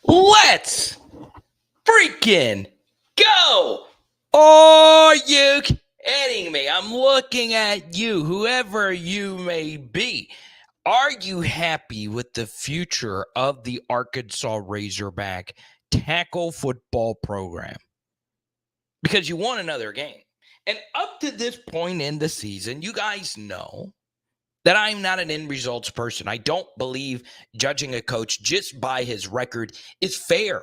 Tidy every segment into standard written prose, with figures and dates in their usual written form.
Let's freaking go! Are you kidding me? I'm looking at you, whoever you may be. Are you happy with the future of the Arkansas Razorback tackle football program? Because you won another game. And up to this point in the season, you guys know that I'm not an end results person. I don't believe judging a coach just by his record is fair.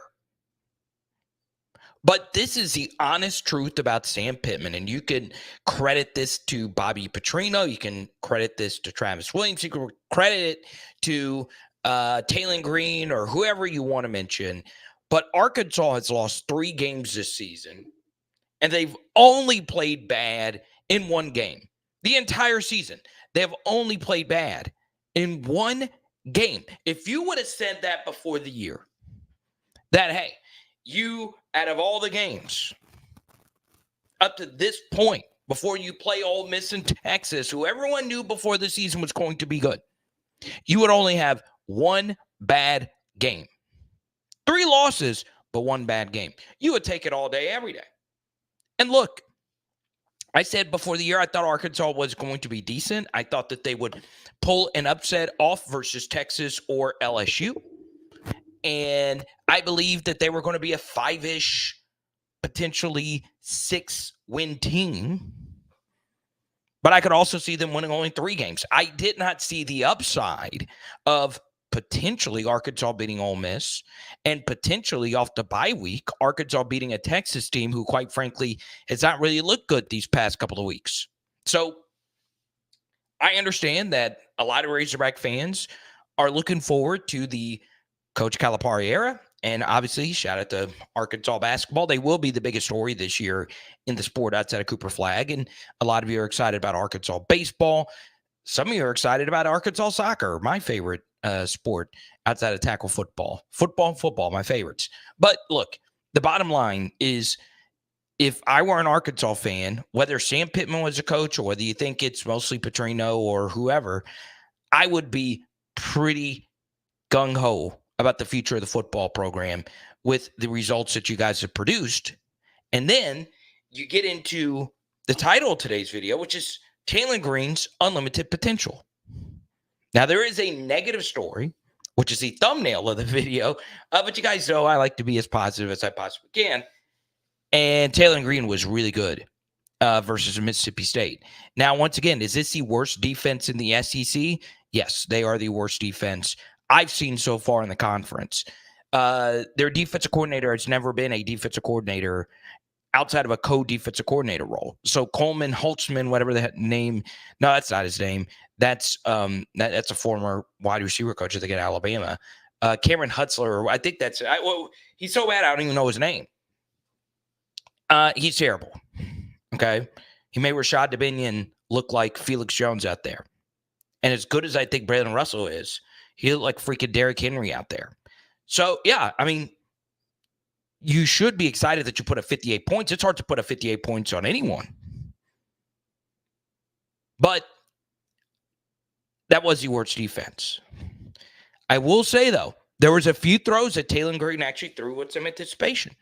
But this is the honest truth about Sam Pittman, and you can credit this to Bobby Petrino. You can credit this to Travis Williams. You can credit it to TAYLEN GREEN or whoever you want to mention. But Arkansas has lost 3 games this season, and they've only played bad in 1 game. The entire season, they have only played bad in 1 game. If you would have said that before the year, that, hey, you, out of all the games up to this point, before you play Ole Miss in Texas, who everyone knew before the season was going to be good, you would only have 1 bad game. 3 losses, but 1 bad game. You would take it all day, every day. And look, I said before the year I thought Arkansas was going to be decent. I thought that they would pull an upset off versus Texas or LSU. And I believed that they were going to be a 5-ish, potentially 6-win team. But I could also see them winning only 3 games. I did not see the upside of potentially Arkansas beating Ole Miss and potentially off the bye week, Arkansas beating a Texas team who, quite frankly, has not really looked good these past couple of weeks. So I understand that a lot of Razorback fans are looking forward to the Coach Calipari era. And obviously, shout out to Arkansas basketball. They will be the biggest story this year in the sport outside of Cooper Flag. And a lot of you are excited about Arkansas baseball. Some of you are excited about Arkansas soccer, my favorite sport outside of tackle football. Football, my favorites. But look, the bottom line is, if I were an Arkansas fan, whether Sam Pittman was a coach or whether you think it's mostly Petrino or whoever, I would be pretty gung-ho about the future of the football program with the results that you guys have produced. And then you get into the title of today's video, which is TAYLEN GREEN's Unlimited Potential. Now, there is a negative story, which is the thumbnail of the video, but you guys know I like to be as positive as I possibly can. And TAYLEN GREEN was really good versus Mississippi State. Now, once again, is this the worst defense in the SEC? Yes, they are the worst defense I've seen so far in the conference. Their defensive coordinator has never been a defensive coordinator outside of a co-defensive coordinator role. So Coleman, Holtzman, whatever the name. No, that's not his name. That's that's a former wide receiver coach, I think, at Alabama. Cameron Hutzler, I think that's he's so bad I don't even know his name. He's terrible. Okay. He made Rashad Dominion look like Felix Jones out there. And as good as I think Braylon Russell is, he looked like freaking Derrick Henry out there. So, yeah, I mean, you should be excited that you put up 58 points. It's hard to put up 58 points on anyone. But that was the worst defense. I will say, though, there was a few throws that TAYLEN GREEN actually threw with some anticipation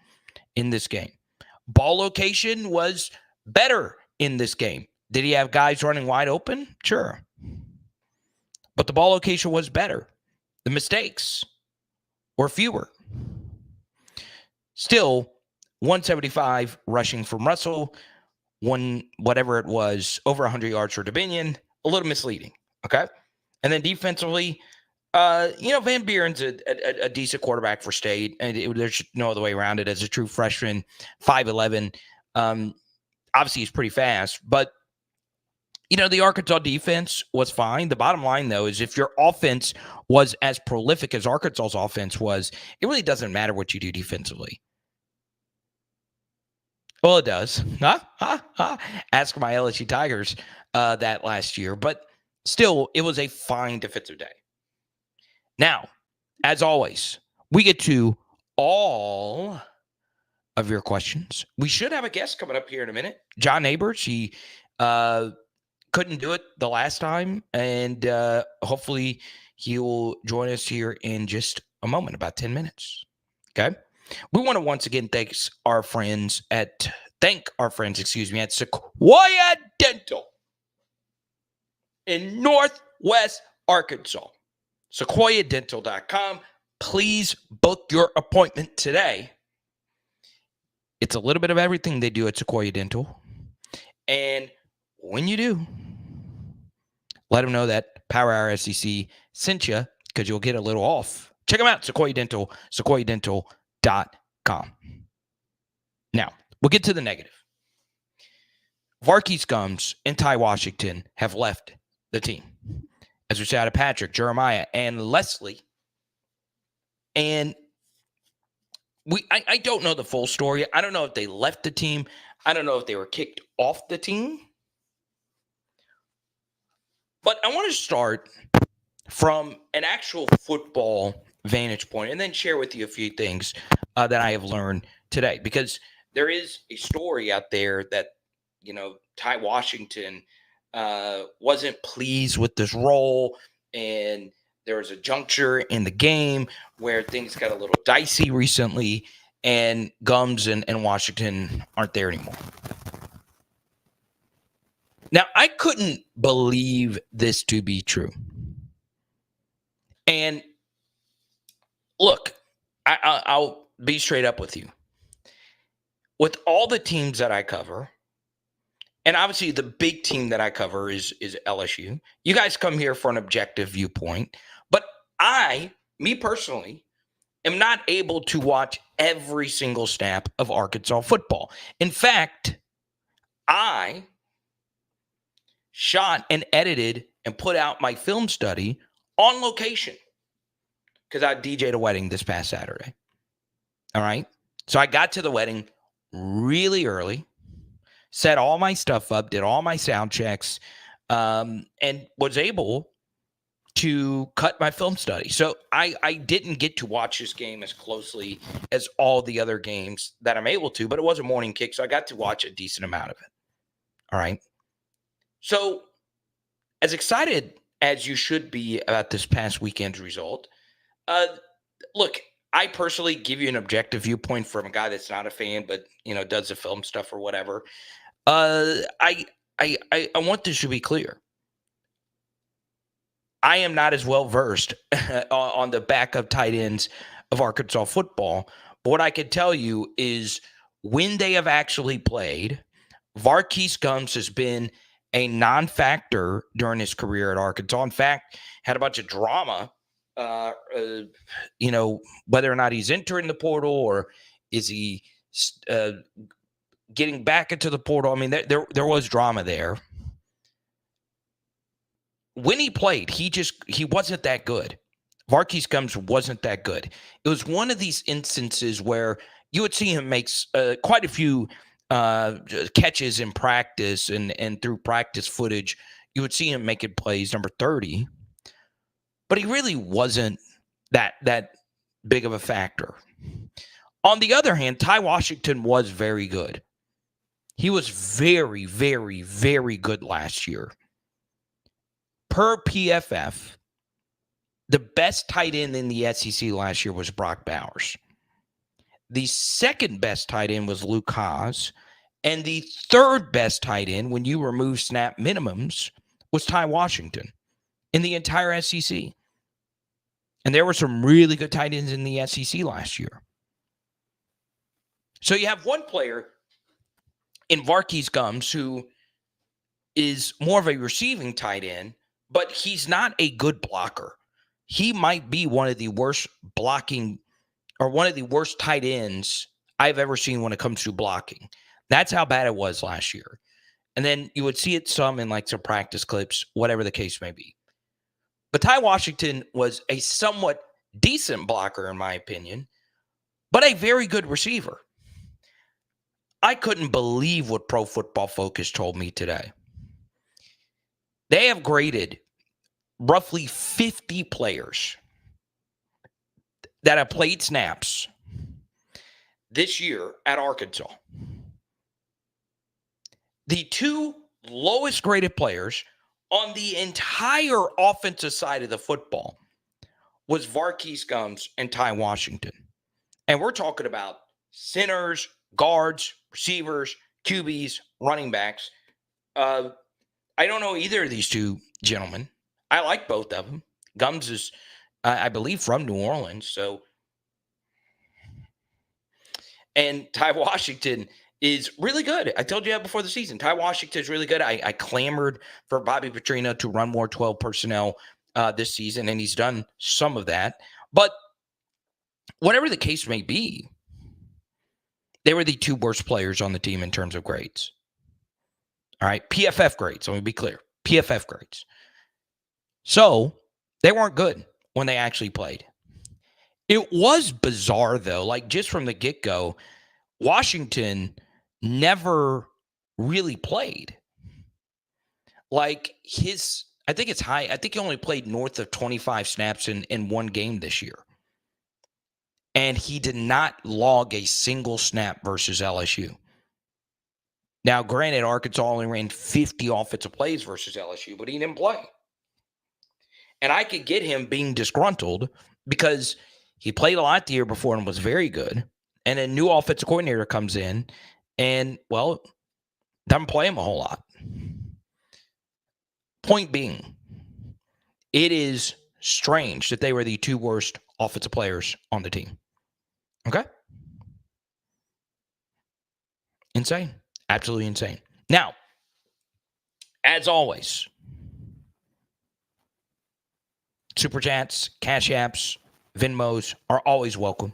in this game. Ball location was better in this game. Did he have guys running wide open? Sure. But the ball location was better. The mistakes were fewer. Still, 175 rushing from Russell, whatever it was, over 100 yards for Dominion, a little misleading, okay? And then defensively, Van Buren's a decent quarterback for State, and there's no other way around it. As a true freshman, 5'11", obviously he's pretty fast, but the Arkansas defense was fine. The bottom line, though, is if your offense was as prolific as Arkansas's offense was, it really doesn't matter what you do defensively. Well, it does. Ask my LSU Tigers that last year. But still, it was a fine defensive day. Now, as always, we get to all of your questions. We should have a guest coming up here in a minute. John Neighbors, he couldn't do it the last time, and hopefully he will join us here in just a moment, about 10 minutes. Okay. We want to once again thank our friends at Sequoia Dental in Northwest Arkansas. SequoiaDental.com. Please book your appointment today. It's a little bit of everything they do at Sequoia Dental. And when you do, let them know that Power Hour SEC sent you, because you'll get a little off. Check them out, Sequoia Dental, SequoiaDental.com. Now, we'll get to the negative. Varkey Gums and Ty Washington have left the team. As we say out of Patrick, Jeremiah, and Leslie. And I don't know the full story. I don't know if they left the team. I don't know if they were kicked off the team. But I want to start from an actual football vantage point and then share with you a few things that I have learned today. Because there is a story out there that, Ty Washington wasn't pleased with this role, and there was a juncture in the game where things got a little dicey recently, and Gums and Washington aren't there anymore. Now, I couldn't believe this to be true. And look, I'll be straight up with you. With all the teams that I cover, and obviously the big team that I cover is LSU. You guys come here for an objective viewpoint. But me personally, am not able to watch every single snap of Arkansas football. In fact, I shot and edited and put out my film study on location because I DJ'd a wedding this past Saturday. All right. So I got to the wedding really early, set all my stuff up, did all my sound checks, and was able to cut my film study. So I didn't get to watch this game as closely as all the other games that I'm able to, but it was a morning kick, so I got to watch a decent amount of it. All right. So as excited as you should be about this past weekend's result, look, I personally give you an objective viewpoint from a guy that's not a fan, but does the film stuff or whatever. I want this to be clear. I am not as well versed on the backup tight ends of Arkansas football. But what I can tell you is when they have actually played, Varkey Gums has been a non-factor during his career at Arkansas. In fact, had a bunch of drama, whether or not he's entering the portal or is he getting back into the portal. I mean, there was drama there. When he played, he wasn't that good. Varkey Gums wasn't that good. It was one of these instances where you would see him make quite a few catches in practice and through practice footage, you would see him making plays number 30, but he really wasn't that big of a factor. On the other hand, Ty Washington was very good. He was very, very, very good last year. Per PFF, the best tight end in the SEC last year was Brock Bowers. The second best tight end was Luke Haas. And the third best tight end, when you remove snap minimums, was Ty Washington in the entire SEC. And there were some really good tight ends in the SEC last year. So you have one player in Varkey Gums who is more of a receiving tight end, but he's not a good blocker. He might be one of the worst blocking or one of the worst tight ends I've ever seen when it comes to blocking. That's how bad it was last year. And then you would see it some in like some practice clips, whatever the case may be. But Ty Washington was a somewhat decent blocker, in my opinion, but a very good receiver. I couldn't believe what Pro Football Focus told me today. They have graded roughly 50 players that have played snaps this year at Arkansas. The two lowest graded players on the entire offensive side of the football was Varkey Gums and Ty Washington. And we're talking about centers, guards, receivers, QBs, running backs. I don't know either of these two gentlemen. I like both of them. Gums is, I believe, from New Orleans. So, and Ty Washington is really good. I told you that before the season. Ty Washington is really good. I clamored for Bobby Petrino to run more 12 personnel this season, and he's done some of that. But whatever the case may be, they were the two worst players on the team in terms of grades. All right. PFF grades. Let me be clear. PFF grades. So they weren't good when they actually played. It was bizarre, though. Like, just from the get-go, Washington never really played. Like, I think it's high. I think he only played north of 25 snaps in one game this year. And he did not log a single snap versus LSU. Now, granted, Arkansas only ran 50 offensive plays versus LSU, but he didn't play. And I could get him being disgruntled because he played a lot the year before and was very good. And a new offensive coordinator comes in and, well, doesn't play him a whole lot. Point being, it is strange that they were the two worst offensive players on the team. Okay? Insane. Absolutely insane. Now, as always, Super Chats, Cash Apps, Venmos are always welcome.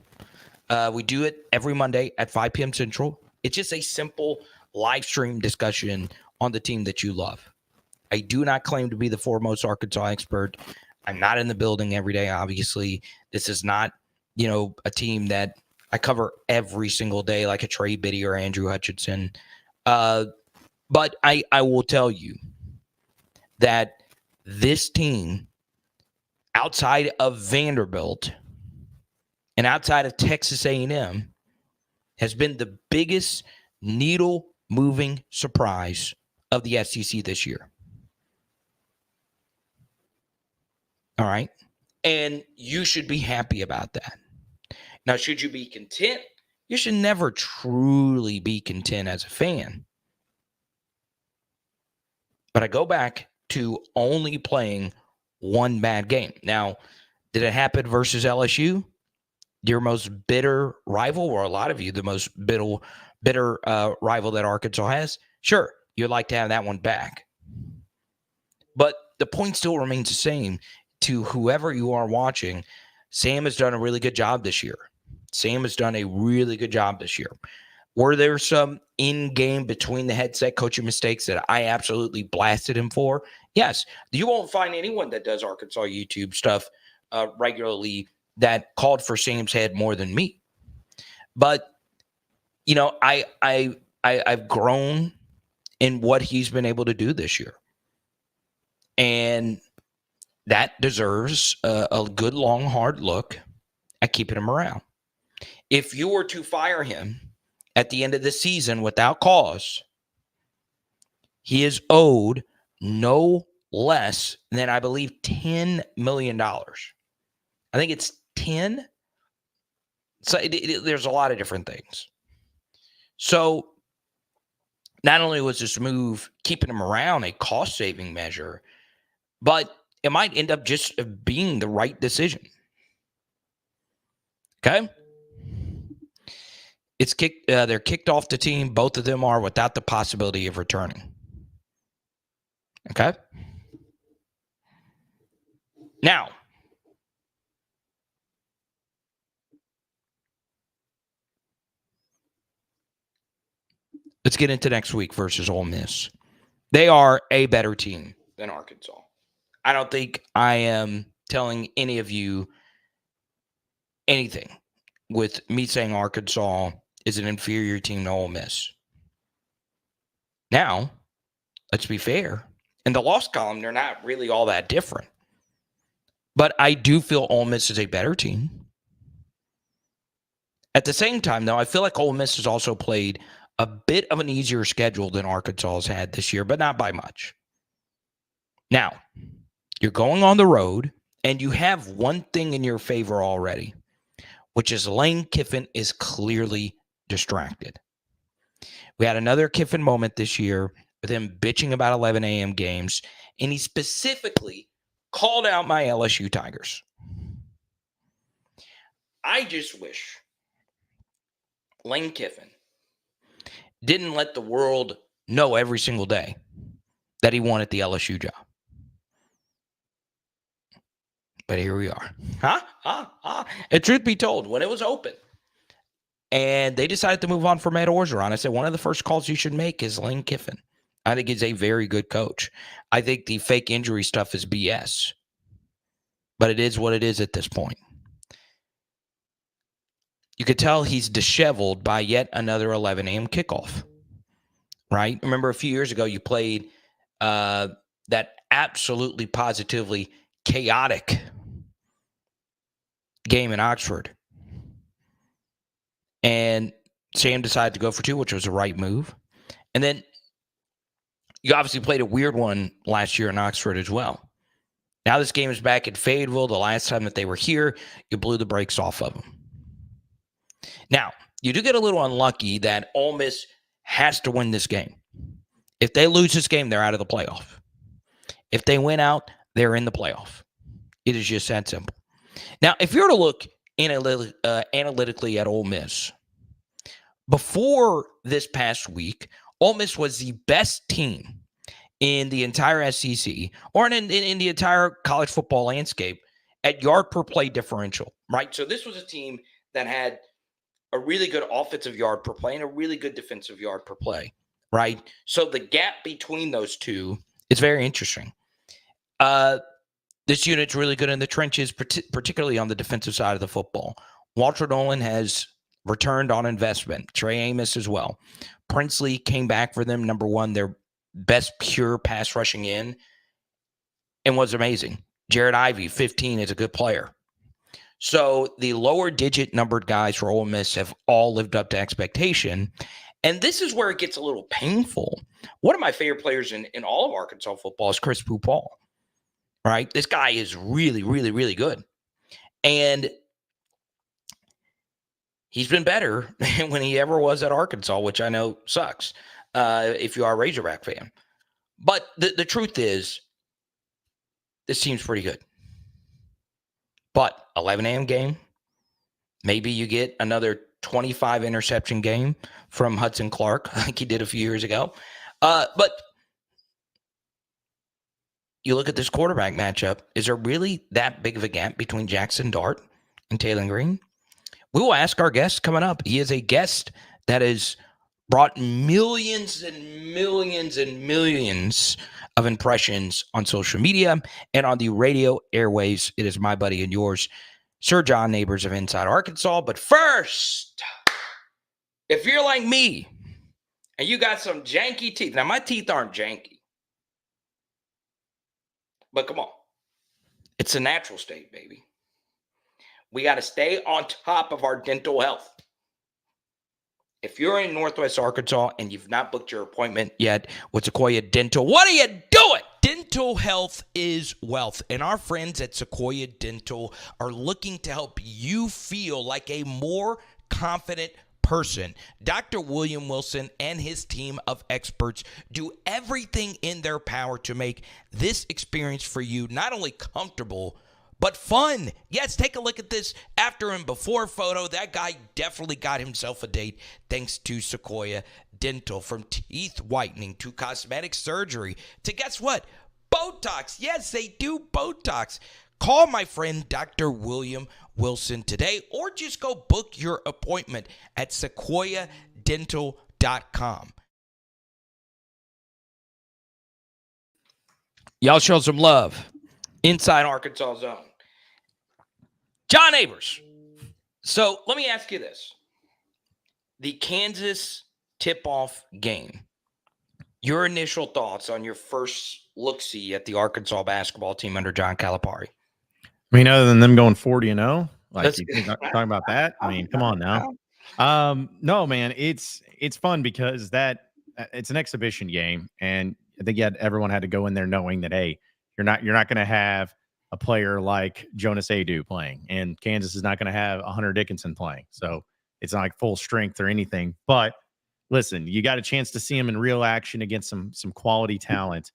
We do it every Monday at 5 p.m. Central. It's just a simple live stream discussion on the team that you love. I do not claim to be the foremost Arkansas expert. I'm not in the building every day, obviously. This is not, a team that I cover every single day like a Trey Biddy or Andrew Hutchinson. But I will tell you that this team, outside of Vanderbilt and outside of Texas A&M, has been the biggest needle-moving surprise of the SEC this year. All right? And you should be happy about that. Now, should you be content? You should never truly be content as a fan. But I go back to only playing one bad game. Now, did it happen versus LSU? Your most bitter rival, or a lot of you, the most bitter rival that Arkansas has? Sure, you'd like to have that one back. But the point still remains the same to whoever you are watching. Sam has done a really good job this year. Were there some in-game between the headset coaching mistakes that I absolutely blasted him for? Yes. You won't find anyone that does Arkansas YouTube stuff regularly that called for Sam's head more than me. But, I've grown in what he's been able to do this year. And that deserves a good, long, hard look at keeping him around. If you were to fire him at the end of the season without cause, he is owed no less than, I believe, $10 million. I think it's 10. So there's a lot of different things. So not only was this move keeping him around a cost-saving measure, but it might end up just being the right decision. Okay? They're kicked off the team. Both of them are without the possibility of returning. Okay? Now, let's get into next week versus Ole Miss. They are a better team than Arkansas. I don't think I am telling any of you anything with me saying Arkansas is an inferior team to Ole Miss. Now, let's be fair. In the loss column, they're not really all that different. But I do feel Ole Miss is a better team. At the same time, though, I feel like Ole Miss has also played a bit of an easier schedule than Arkansas has had this year, but not by much. Now, you're going on the road, and you have one thing in your favor already. which is Lane Kiffin is clearly distracted. We had another Kiffin moment this year with him bitching about 11 a.m. games, and he specifically called out my LSU Tigers. I just wish Lane Kiffin didn't let the world know every single day that he wanted the LSU job. But here we are. And truth be told, when it was open and they decided to move on from Ed Orgeron, I said one of the first calls you should make is Lane Kiffin. I think he's a very good coach. I think the fake injury stuff is BS. But it is what it is at this point. You could tell he's disheveled by yet another 11 a.m. kickoff. Right? Remember a few years ago you played that absolutely positively chaotic game in Oxford. And Sam decided to go for 2, which was the right move. And then you obviously played a weird one last year in Oxford as well. Now this game is back in Fayetteville. The last time that they were here, you blew the brakes off of them. Now, you do get a little unlucky that Ole Miss has to win this game. If they lose this game, they're out of the playoff. If they win out, they're in the playoff. It is just that simple. Now, if you were to look analytically at Ole Miss, before this past week, Ole Miss was the best team in the entire SEC or in the entire college football landscape at yard per play differential, right? So this was a team that had a really good offensive yard per play and a really good defensive yard per play, right? So the gap between those two is very interesting. This unit's really good in the trenches, particularly on the defensive side of the football. Walter Nolan has returned on investment. Trey Amos as well. Princely came back for them. Number one, their best pure pass rushing in, and was amazing. Jared Ivey, 15, is a good player. So the lower digit numbered guys for Ole Miss have all lived up to expectation. And this is where it gets a little painful. One of my favorite players in all of Arkansas football is Chris Pupal, right? This guy is really, really, really good. And he's been better when he ever was at Arkansas, which I know sucks if you are a Razorback fan. But the truth is, this team's pretty good. But 11 a.m. game, maybe you get another 25 interception game from Hudson Clark like he did a few years ago. But you look at this quarterback matchup, is there really that big of a gap between Jackson Dart and TAYLEN GREEN? We will ask our guest coming up. He is a guest that has brought millions and millions and millions of impressions on social media and on the radio airwaves. It is my buddy and yours, Sir John Neighbors of Inside Arkansas. But first, if you're like me and you got some janky teeth, now my teeth aren't janky, but come on, it's a natural state, baby. We got to stay on top of our dental health. If you're in Northwest Arkansas and you've not booked your appointment yet with Sequoia Dental, what are you doing? Dental health is wealth, and our friends at Sequoia Dental are looking to help you feel like a more confident person. Dr. William Wilson and his team of experts do everything in their power to make this experience for you not only comfortable, but fun. Yes, take a look at this after and before photo. That guy definitely got himself a date thanks to Sequoia Dental. From teeth whitening to cosmetic surgery to, guess what? Botox. Yes, they do Botox. Call my friend Dr. William Wilson today or just go book your appointment at sequoiadental.com. Y'all show some love. Inside Arkansas Zone. John Neighbors. So let me ask you this. The Kansas tip-off game. Your initial thoughts on your first look-see at the Arkansas basketball team under John Calipari? I mean, other than them going 40-0, like you think talking about that? I mean, come on now. No, man, it's fun because it's an exhibition game, and I think everyone had to go in there knowing that, hey, you're not going to have a player like Jonas Adu playing, and Kansas is not going to have Hunter Dickinson playing. So it's not like full strength or anything. But listen, you got a chance to see him in real action against some quality talent,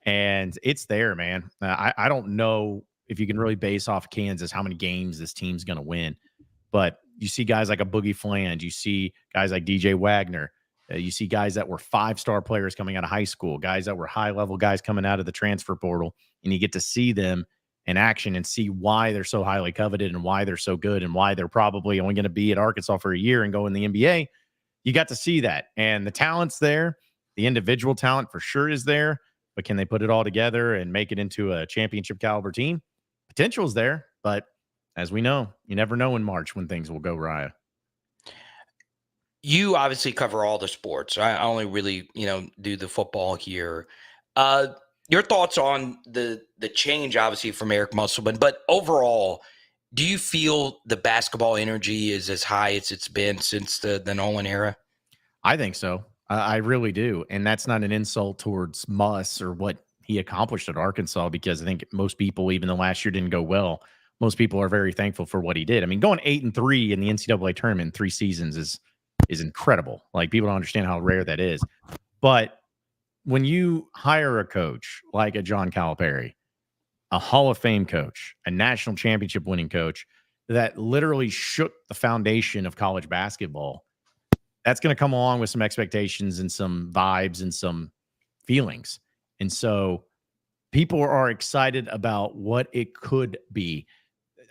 and it's there, man. I don't know if you can really base off Kansas how many games this team's going to win, but you see guys like a Boogie Fland, you see guys like DJ Wagner, you see guys that were 5-star players coming out of high school, guys that were high level guys coming out of the transfer portal, and you get to see them in action and see why they're so highly coveted and why they're so good and why they're probably only going to be at Arkansas for a year and go in the NBA. You got to see that, and the talent's there. The individual talent for sure is there, but can they put it all together and make it into a championship caliber team? Potential's there, but as we know, you never know in March when things will go Raya. You obviously cover all the sports. I only really, do the football here. Your thoughts on the change, obviously, from Eric Musselman, but overall, do you feel the basketball energy is as high as it's been since the Nolan era? I think so. I really do. And that's not an insult towards Muss or what he accomplished at Arkansas, because I think most people, even though last year didn't go well, most people are very thankful for what he did. I mean, going 8-3 in the NCAA tournament in 3 seasons is incredible. Like, people don't understand how rare that is. But when you hire a coach like a John Calipari, a Hall of Fame coach, a national championship winning coach that literally shook the foundation of college basketball, that's going to come along with some expectations and some vibes and some feelings. And so people are excited about what it could be.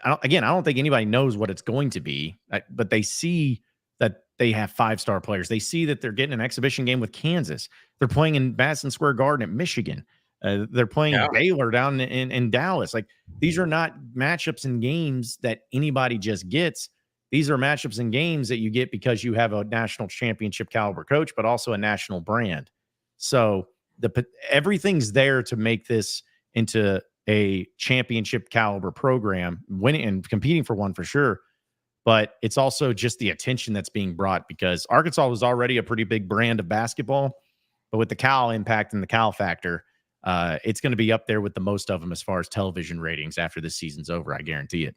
I don't think anybody knows what it's going to be, but they see that they have 5-star players. They see that they're getting an exhibition game with Kansas. They're playing in Madison Square Garden at Michigan. They're playing Baylor down in Dallas. Like, these are not matchups and games that anybody just gets. These are matchups and games that you get because you have a national championship caliber coach, but also a national brand. So everything's there to make this into a championship caliber program, winning and competing for one for sure. But it's also just the attention that's being brought, because Arkansas was already a pretty big brand of basketball, but with the Cal impact and the Cal factor, it's going to be up there with the most of them as far as television ratings after this season's over. I guarantee it.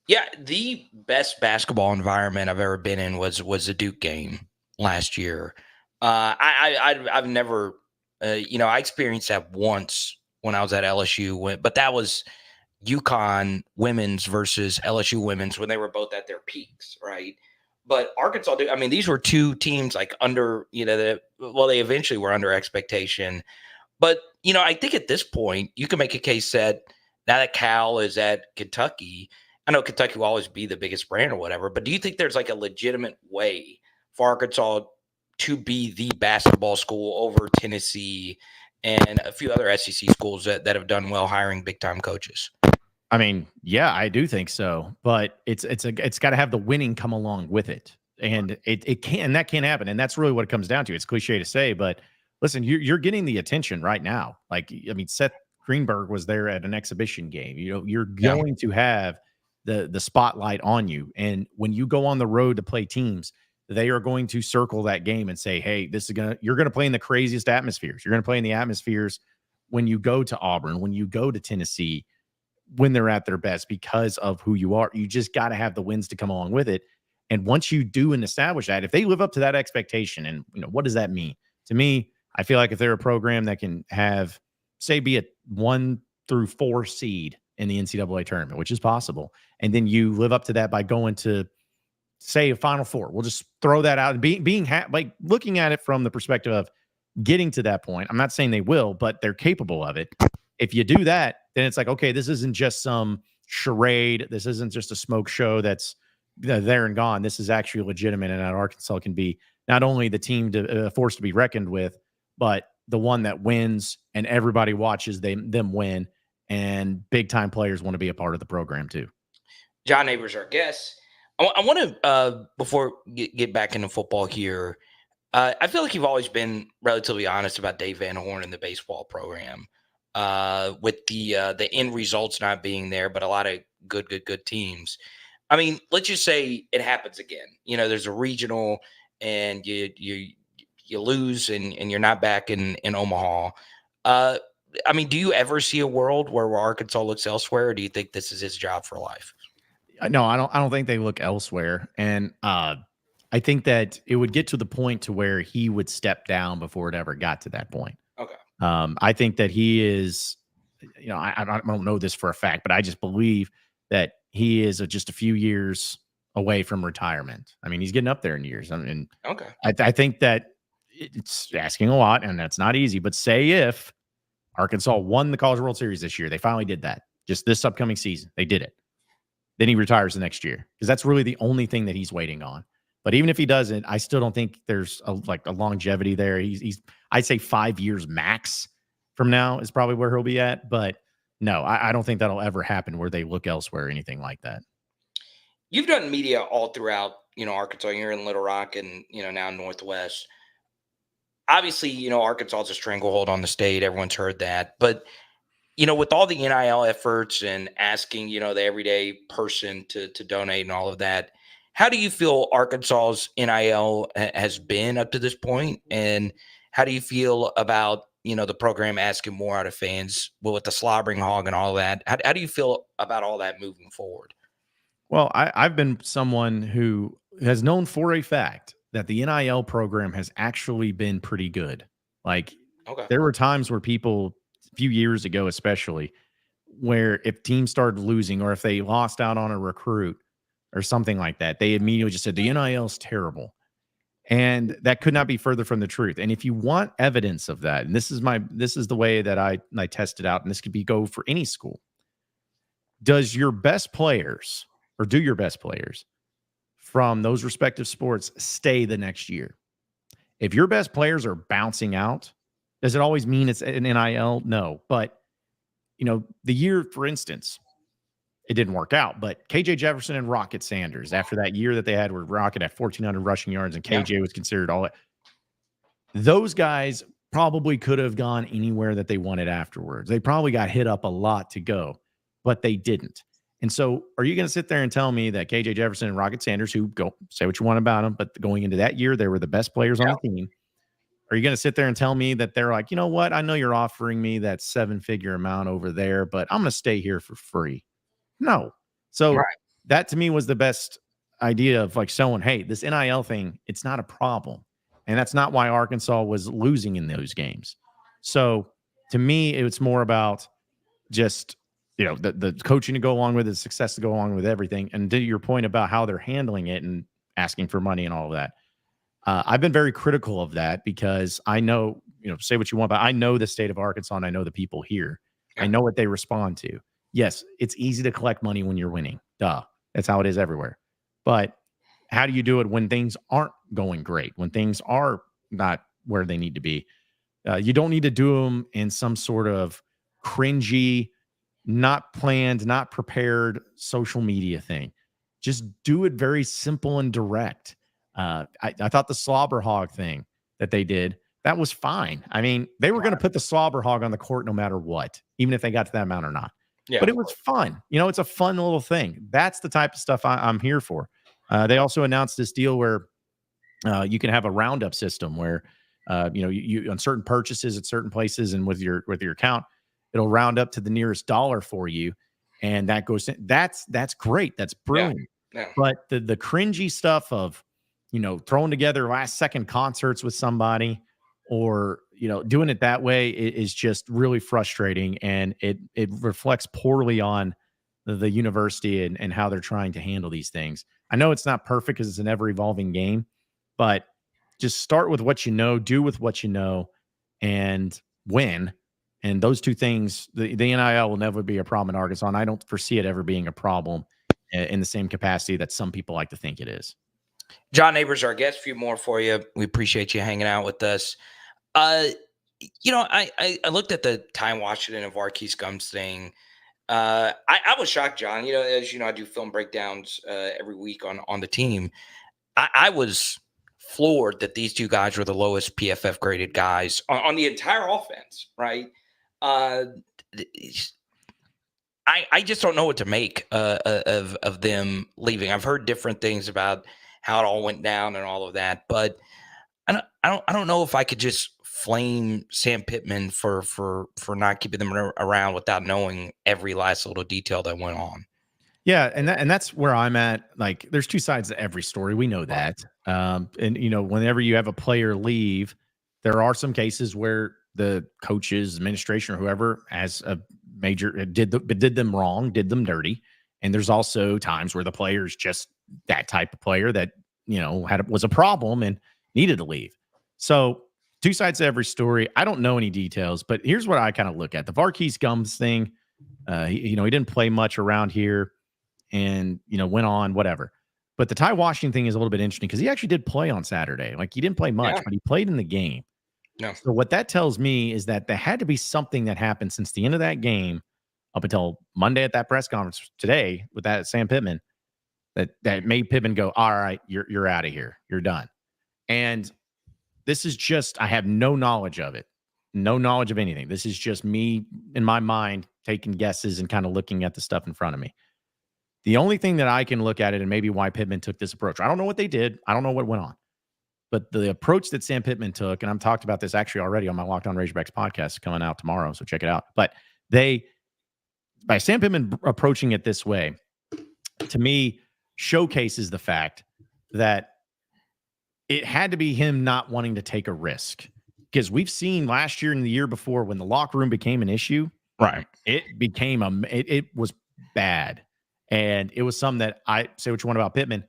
Yeah, the best basketball environment I've ever been in was the Duke game last year. I've never, I experienced that once when I was at LSU, but that was UConn women's versus LSU women's when they were both at their peaks, right? But Arkansas, I mean, these were two teams like under, they eventually were under expectation. But, I think at this point, you can make a case that now that Cal is at Kentucky, I know Kentucky will always be the biggest brand or whatever, but do you think there's like a legitimate way for Arkansas to be the basketball school over Tennessee and a few other SEC schools that have done well hiring big time coaches? I mean, yeah, I do think so, but it's got to have the winning come along with it, and it can't, and that can't happen, and that's really what it comes down to. It's cliche to say, but listen, you're getting the attention right now. Like, I mean, Seth Greenberg was there at an exhibition game. You're going to have the spotlight on you, and when you go on the road to play teams, they are going to circle that game and say, hey, you're gonna play in the craziest atmospheres. You're gonna play in the atmospheres when you go to Auburn, when you go to Tennessee, when they're at their best, because of who you are. You just got to have the wins to come along with it. And once you do and establish that, if they live up to that expectation, and what does that mean? To me, I feel like if they're a program that can have, say, be a 1 through 4 seed in the NCAA tournament, which is possible, and then you live up to that by going to, say, a Final Four. We'll just throw that out. Like, looking at it from the perspective of getting to that point. I'm not saying they will, but they're capable of it. If you do that, then it's like, okay, this isn't just some charade. This isn't just a smoke show that's there and gone. This is actually legitimate, and Arkansas can be not only the team to force to be reckoned with, but the one that wins, and everybody watches them win, and big time players want to be a part of the program too. John Neighbors, our guest. I want to before get back into football here. I feel like you've always been relatively honest about Dave Van Horn and the baseball program. With the end results not being there, but a lot of good teams. I mean, let's just say it happens again. There's a regional and you lose and you're not back in Omaha. I mean, do you ever see a world where Arkansas looks elsewhere, or do you think this is his job for life? No, I don't. I don't think they look elsewhere, and I think that it would get to the point to where he would step down before it ever got to that point. Okay. I think that he is, I don't know this for a fact, but I just believe that he is just a few years away from retirement. I mean, he's getting up there in years. I mean, Okay. I think that it's asking a lot, and that's not easy. But say if Arkansas won the College World Series this year, they finally did that. Just this upcoming season, they did it. Then he retires the next year because that's really the only thing that he's waiting on. But even if he doesn't, I still don't think there's a longevity there. He's I'd say 5 years max from now is probably where he'll be at. But no, I don't think that'll ever happen where they look elsewhere or anything like that. You've done media all throughout, Arkansas. You're in Little Rock and, now Northwest. Obviously, Arkansas is a stranglehold on the state. Everyone's heard that. But, with all the NIL efforts and asking, the everyday person to donate and all of that, how do you feel Arkansas's NIL has been up to this point? And how do you feel about, the program asking more out of fans with the slobbering hog and all that? How do you feel about all that moving forward? Well, I've been someone who has known for a fact that the NIL program has actually been pretty good. Like, Okay. there were times where people, a few years ago especially, where if teams started losing or if they lost out on a recruit or something like that, they immediately just said the NIL is terrible. And that could not be further from the truth. And if you want evidence of that, and this is the way that I test it out, and this could be go for any school. Does your best players or do your best players from those respective sports stay the next year? If your best players are bouncing out, does it always mean it's an NIL? No. But, the year, for instance, it didn't work out, but KJ Jefferson and Rocket Sanders, after that year that they had where Rocket had 1,400 rushing yards and KJ was considered all that, those guys probably could have gone anywhere that they wanted afterwards. They probably got hit up a lot to go, but they didn't. And so are you going to sit there and tell me that KJ Jefferson and Rocket Sanders, who go say what you want about them, but going into that year, they were the best players on the team. Are you going to sit there and tell me that they're like, you know what? I know you're offering me that 7-figure amount over there, but I'm going to stay here for free. No. So Right. that to me was the best idea of like showing, hey, this NIL thing, it's not a problem. And that's not why Arkansas was losing in those games. So to me, it's more about just, the coaching to go along with it, the success to go along with everything. And to your point about how they're handling it and asking for money and all of that. I've been very critical of that because I know, say what you want, but I know the state of Arkansas and I know the people here. Yeah. I know what they respond to. Yes, it's easy to collect money when you're winning. Duh. That's how it is everywhere. But how do you do it when things aren't going great, when things are not where they need to be? You don't need to do them in some sort of cringy, not planned, not prepared social media thing. Just do it very simple and direct. I thought the slobber hog thing that they did, that was fine. I mean, they were going to put the slobber hog on the court no matter what, even if they got to that amount or not. Yeah, but it was fun. It's a fun little thing. That's the type of stuff I'm here for. They also announced this deal where you can have a roundup system where, you on certain purchases at certain places and with your account, it'll round up to the nearest dollar for you. And that goes in. That's great. That's brilliant. Yeah. But the cringy stuff of, throwing together last second concerts with somebody or, doing it that way is just really frustrating. And it reflects poorly on the university and how they're trying to handle these things. I know it's not perfect because it's an ever evolving game, but just start with what you know, do with what you know, and win. And those two things, the NIL will never be a problem in Arkansas. And I don't foresee it ever being a problem in the same capacity that some people like to think it is. John Neighbors, our guest. A few more for you. We appreciate you hanging out with us. I looked at the Time Washington and Varkey's Gums thing. I was shocked, John. As you know, I do film breakdowns every week on the team. I was floored that these two guys were the lowest PFF graded guys on the entire offense, right? I just don't know what to make of them leaving. I've heard different things about how it all went down and all of that, but I don't know if I could just flame Sam Pittman for not keeping them around without knowing every last little detail that went on. Yeah, and that's where I'm at. Like, there's two sides to every story. We know that. And whenever you have a player leave, there are some cases where the coaches, administration, or whoever has a major did them wrong, did them dirty. And there's also times where the player is just that type of player that was a problem and needed to leave. So two sides to every story. I don't know any details, but here's what I kind of look at: the Varkey's Gums thing. He didn't play much around here and went on whatever. But the Ty Washington thing is a little bit interesting because he actually did play on Saturday. Like, he didn't play much, but he played in the game. No. So what that tells me is that there had to be something that happened since the end of that game up until Monday at that press conference today with that Sam Pittman that made Pittman go, all right, you're out of here. You're done. And this is just, I have no knowledge of it. No knowledge of anything. This is just me in my mind taking guesses and kind of looking at the stuff in front of me. The only thing that I can look at it and maybe why Pittman took this approach, I don't know what they did. I don't know what went on. But the approach that Sam Pittman took, and I've talked about this actually already on my Locked On Razorbacks podcast coming out tomorrow, so check it out. But by Sam Pittman approaching it this way, to me, showcases the fact that it had to be him not wanting to take a risk. Because we've seen last year and the year before when the locker room became an issue, right? It became it was bad. And it was something that I say what you want about Pittman.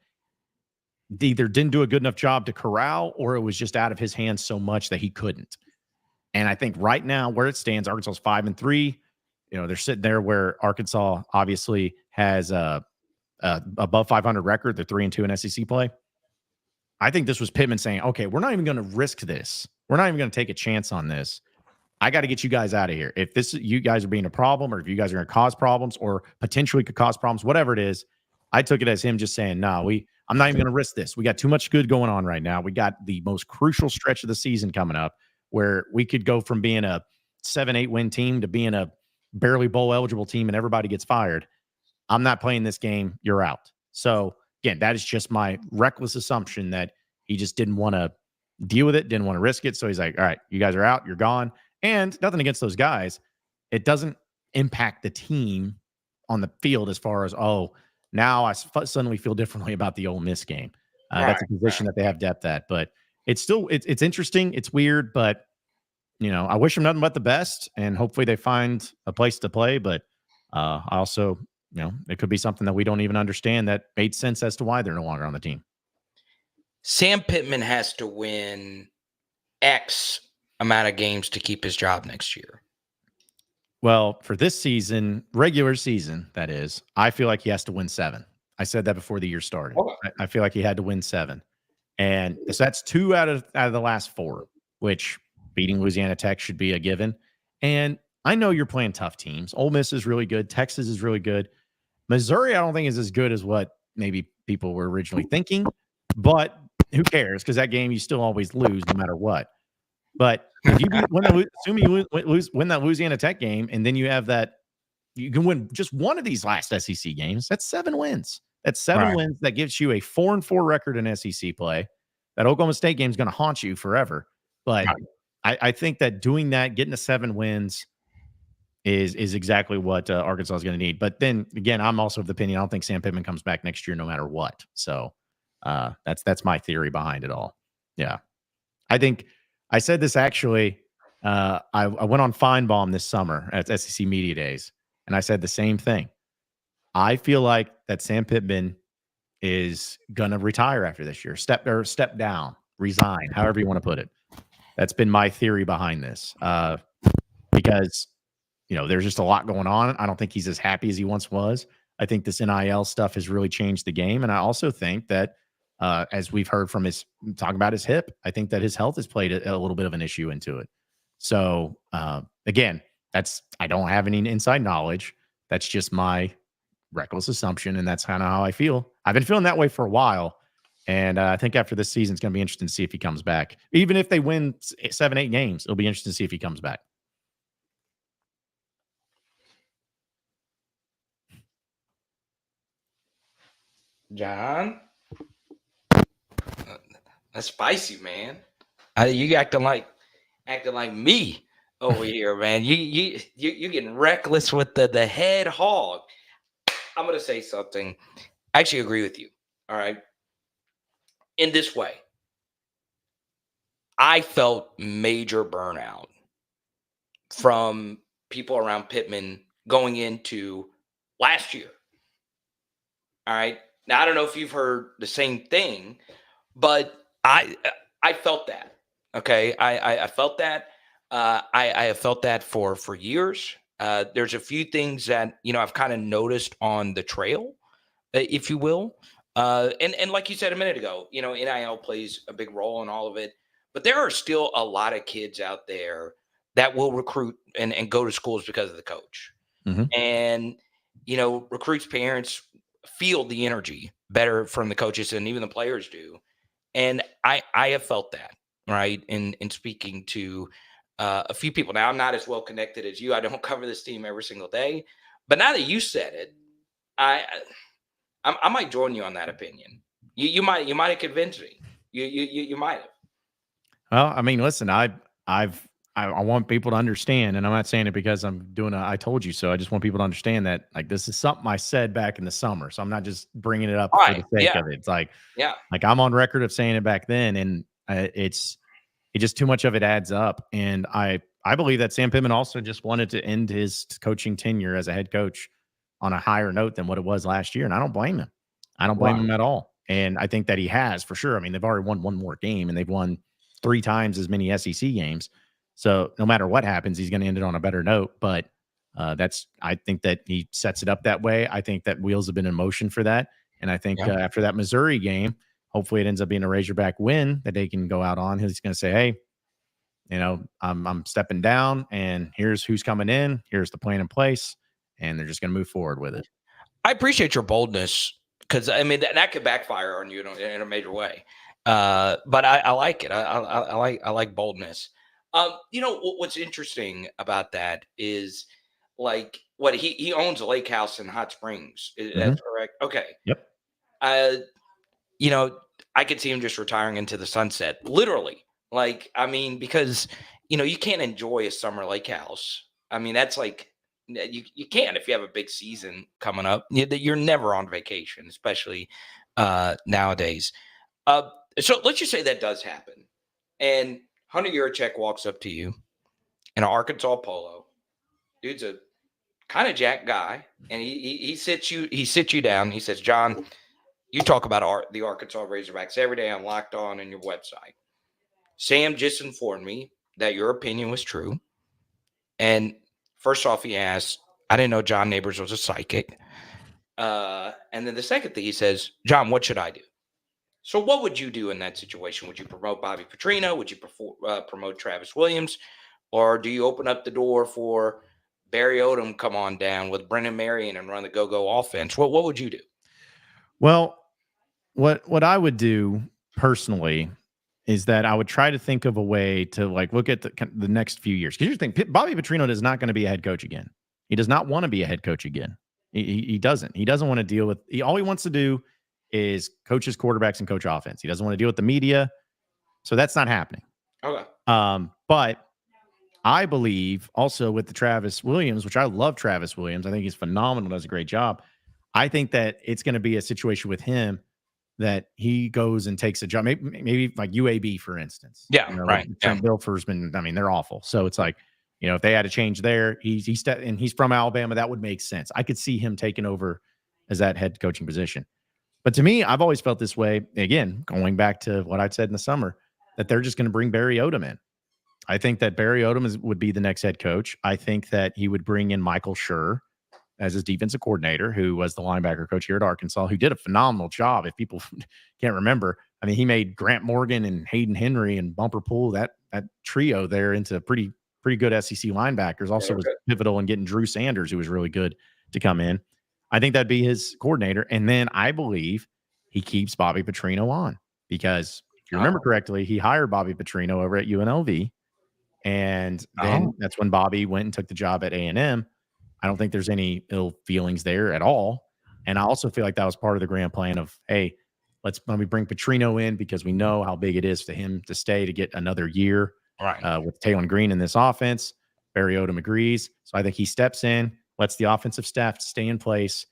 They either didn't do a good enough job to corral, or it was just out of his hands so much that he couldn't. And I think right now, where it stands, Arkansas is 5-3. They're sitting there where Arkansas obviously has a above 500 record. They're 3-2 in SEC play. I think this was Pittman saying, okay, we're not even going to risk this. We're not even going to take a chance on this. I got to get you guys out of here. If you guys are being a problem, or if you guys are going to cause problems or potentially could cause problems, whatever it is, I took it as him just saying, no, I'm not even going to risk this. We got too much good going on right now. We got the most crucial stretch of the season coming up where we could go from being a 7-8 win team to being a barely bowl eligible team and everybody gets fired. I'm not playing this game. You're out. So again, that is just my reckless assumption that he just didn't want to deal with it, didn't want to risk it. So he's like, all right, you guys are out. You're gone. And nothing against those guys. It doesn't impact the team on the field as far as, now I suddenly feel differently about the Ole Miss game. That's a position that they have depth at. But it's still, it's interesting. It's weird. But, I wish them nothing but the best. And hopefully they find a place to play. But I also, it could be something that we don't even understand that made sense as to why they're no longer on the team. Sam Pittman has to win X amount of games to keep his job next year. Well, for this season, regular season, that is, I feel like he has to win 7. I said that before the year started. Okay. I feel like he had to win 7. And so that's 2 out of the last 4, which beating Louisiana Tech should be a given. And I know you're playing tough teams. Ole Miss is really good. Texas is really good. Missouri, I don't think is as good as what maybe people were originally thinking. But who cares? Because that game you still always lose no matter what. But if you win that Louisiana Tech game, and then you have that, you can win just one of these last SEC games. That's 7 wins. That's 7 wins. That gives you a 4-4 record in SEC play. That Oklahoma State game is going to haunt you forever. But I think that doing that, getting to 7 wins, is exactly what Arkansas is going to need. But then again, I'm also of the opinion I don't think Sam Pittman comes back next year, no matter what. So that's my theory behind it all. Yeah, I think. I said this actually. I went on Feinbaum this summer at SEC Media Days, and I said the same thing. I feel like that Sam Pittman is going to retire after this year, step down, resign, however you want to put it. That's been my theory behind this, because there's just a lot going on. I don't think he's as happy as he once was. I think this NIL stuff has really changed the game, and I also think that. As we've heard from his talking about his hip, I think that his health has played a little bit of an issue into it. So again, I don't have any inside knowledge. That's just my reckless assumption, and that's kind of how I feel. I've been feeling that way for a while, and I think after this season, it's going to be interesting to see if he comes back. Even if they win 7-8 games, it'll be interesting to see if he comes back. John? That's spicy, man. You acting like acting like me over here, man. You getting reckless with the head hog. I'm gonna say something. I actually agree with you. All right. In this way, I felt major burnout from people around Pittman going into last year. All right. Now I don't know if you've heard the same thing, but I felt that. Okay. I felt that. I have felt that for years. There's a few things that I've kind of noticed on the trail, if you will. And like you said a minute ago, NIL plays a big role in all of it. But there are still a lot of kids out there that will recruit and go to schools because of the coach. Mhm. And recruits parents feel the energy better from the coaches than even the players do. And I have felt that, right, in speaking to a few people. Now I'm not as well connected as you. I don't cover this team every single day, but now that you said it, I might join you on that opinion. You might have convinced me. You might have. Well, I mean, listen, I want people to understand, and I'm not saying it because I'm doing a I told you so. I just want people to understand that like this is something I said back in the summer, so I'm not just bringing it up All for the right. sake Yeah. of it. It's like Yeah. I'm on record of saying it back then, and it just too much of it adds up. And I believe that Sam Pittman also just wanted to end his coaching tenure as a head coach on a higher note than what it was last year, and I don't blame him. I don't blame Right. him at all. And I think that he has for sure. I mean, they've already won one more game, and they've won 3 times as many SEC games. So no matter what happens, he's going to end it on a better note. But I think that he sets it up that way. I think that wheels have been in motion for that. And I think Yeah. after that Missouri game, hopefully it ends up being a Razorback win that they can go out on. He's going to say, hey, I'm stepping down, and here's who's coming in. Here's the plan in place, and they're just going to move forward with it. I appreciate your boldness because I mean that could backfire on you in a major way. But I like it. I like boldness. What's interesting about that is like what he owns a lake house in Hot Springs. Mhm. That's correct. Okay. Yep. Uh, you know, I could see him just retiring into the sunset, literally. Like, I mean, because you can't enjoy a summer lake house. I mean, that's like you can if you have a big season coming up. You're never on vacation, especially nowadays. Uh, so let's just say that does happen, and Hunter Yurachek walks up to you in an Arkansas polo. Dude's a kind of jack guy, and he sits you down. He says, "John, you talk about the Arkansas Razorbacks every day on Locked On and your website. Sam just informed me that your opinion was true. And first off, he asked, I didn't know John Neighbors was a psychic. And then the second thing he says, John, what should I do? So what would you do in that situation? Would you promote Bobby Petrino? Would you promote Travis Williams? Or do you open up the door for Barry Odom come on down with Brendan Marion and run the go-go offense? What would you do? Well, what I would do personally is that I would try to think of a way to like look at the next few years. Because you think Bobby Petrino is not going to be a head coach again. He does not want to be a head coach again. He doesn't. He doesn't want to deal with. All he wants to do is coach his quarterbacks and coach offense. He doesn't want to deal with the media. So that's not happening. Okay. But I believe also with the Travis Williams, which I love Travis Williams. I think he's phenomenal, does a great job. I think that it's going to be a situation with him that he goes and takes a job, maybe like UAB, for instance. Yeah, right. Yeah. Bill Forsman, I mean, they're awful. So it's like, if they had a change there, and he's from Alabama, that would make sense. I could see him taking over as that head coaching position. But to me, I've always felt this way. Again, going back to what I said in the summer, that they're just going to bring Barry Odom in. I think that Barry Odom would be the next head coach. I think that he would bring in Michael Schur as his defensive coordinator, who was the linebacker coach here at Arkansas, who did a phenomenal job. If people can't remember, I mean, he made Grant Morgan and Hayden Henry and Bumper Pool, that trio there, into pretty good SEC linebackers. Also was pivotal in getting Drew Sanders, who was really good, to come in. I think that'd be his coordinator. And then I believe he keeps Bobby Petrino on, because if you remember correctly, he hired Bobby Petrino over at UNLV. And then that's when Bobby went and took the job at A&M. I don't think there's any ill feelings there at all. And I also feel like that was part of the grand plan of, hey, let me bring Petrino in because we know how big it is for him to stay to get another year. Right. with TAYLEN GREEN in this offense. Barry Odom agrees. So I think he steps in, lets the offensive staff stay in place,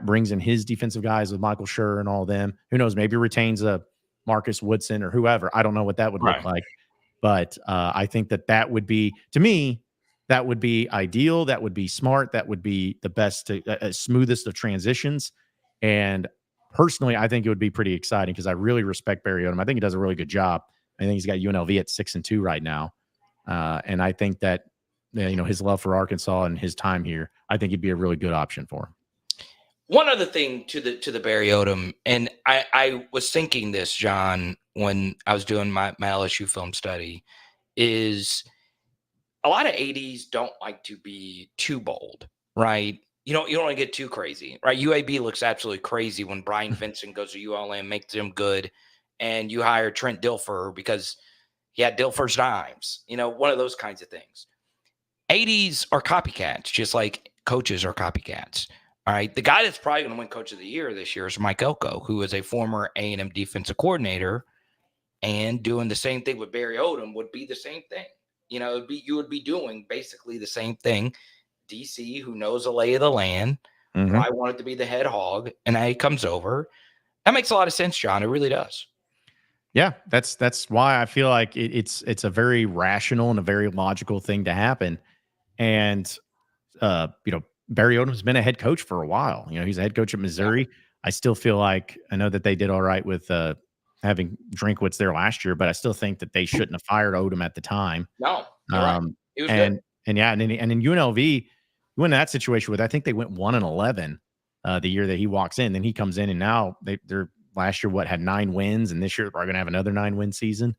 brings in his defensive guys with Michael Schur and all them. Who knows? Maybe retains a Marcus Woodson or whoever. I don't know what that would look Right. like. But I think that would be, to me, that would be ideal. That would be smart. That would be the best, smoothest of transitions. And personally, I think it would be pretty exciting because I really respect Barry Odom. I think he does a really good job. I think he's got UNLV at 6-2 right now. And I think that, his love for Arkansas and his time here, I think he'd be a really good option for him. One other thing to the Barry Odom, and I was thinking this, John, when I was doing my LSU film study, is a lot of ADs don't like to be too bold, right? You don't want to get too crazy, right? UAB looks absolutely crazy when Brian Vincent goes to ULM, makes them good, and you hire Trent Dilfer because he had Dilfer's dimes, one of those kinds of things. ADs are copycats, just like coaches are copycats. All right. The guy that's probably going to win Coach of the Year this year is Mike Elko, who is a former A&M defensive coordinator, and doing the same thing with Barry Odom would be the same thing. You would be doing basically the same thing. DC, who knows the lay of the land, I wanted to be the head hog, and now he comes over. That makes a lot of sense, John. It really does. Yeah, that's why I feel like it's a very rational and a very logical thing to happen. And Barry Odom's been a head coach for a while. He's a head coach at Missouri. Yeah. I still feel like, I know that they did all right with having Drinkwitz there last year, but I still think that they shouldn't have fired Odom at the time. No, you're right. It was and good. And in UNLV, you went in that situation with, I think they went 1-11 the year that he walks in. Then he comes in, and now they're last year had 9 wins, and this year they're going to have another 9-win season.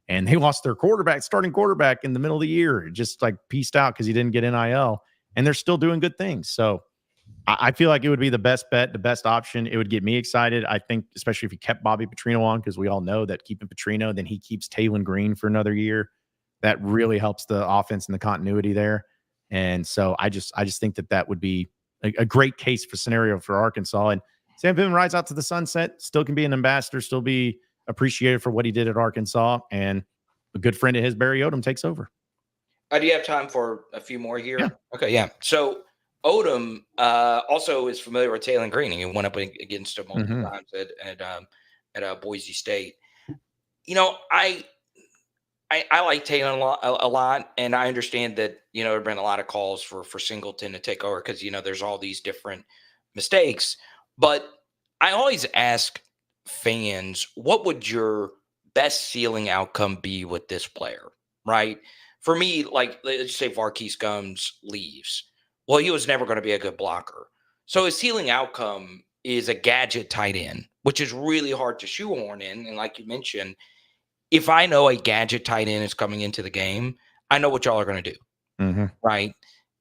And they lost their starting quarterback in the middle of the year, just like pieced out because he didn't get NIL. And they're still doing good things. So I feel like it would be the best bet, the best option. It would get me excited. I think, especially if he kept Bobby Petrino on, because we all know that keeping Petrino, then he keeps TAYLEN GREEN for another year. That really helps the offense and the continuity there. And so I just think that would be a great case for scenario for Arkansas. And Sam Pittman rides out to the sunset, still can be an ambassador, still be appreciated for what he did at Arkansas. And a good friend of his, Barry Odom, takes over. Do you have time for a few more here? Yeah. Okay, yeah. So Odom also is familiar with TAYLEN GREEN. He went up against him multiple times at Boise State. I like TAYLEN a lot, and I understand that there have been a lot of calls for Singleton to take over because there's all these different mistakes. But I always ask fans, what would your best ceiling outcome be with this player, right? For me, like, let's say Varkey's Gums leaves. Well, he was never going to be a good blocker. So his ceiling outcome is a gadget tight end, which is really hard to shoehorn in. And like you mentioned, if I know a gadget tight end is coming into the game, I know what y'all are going to do, right?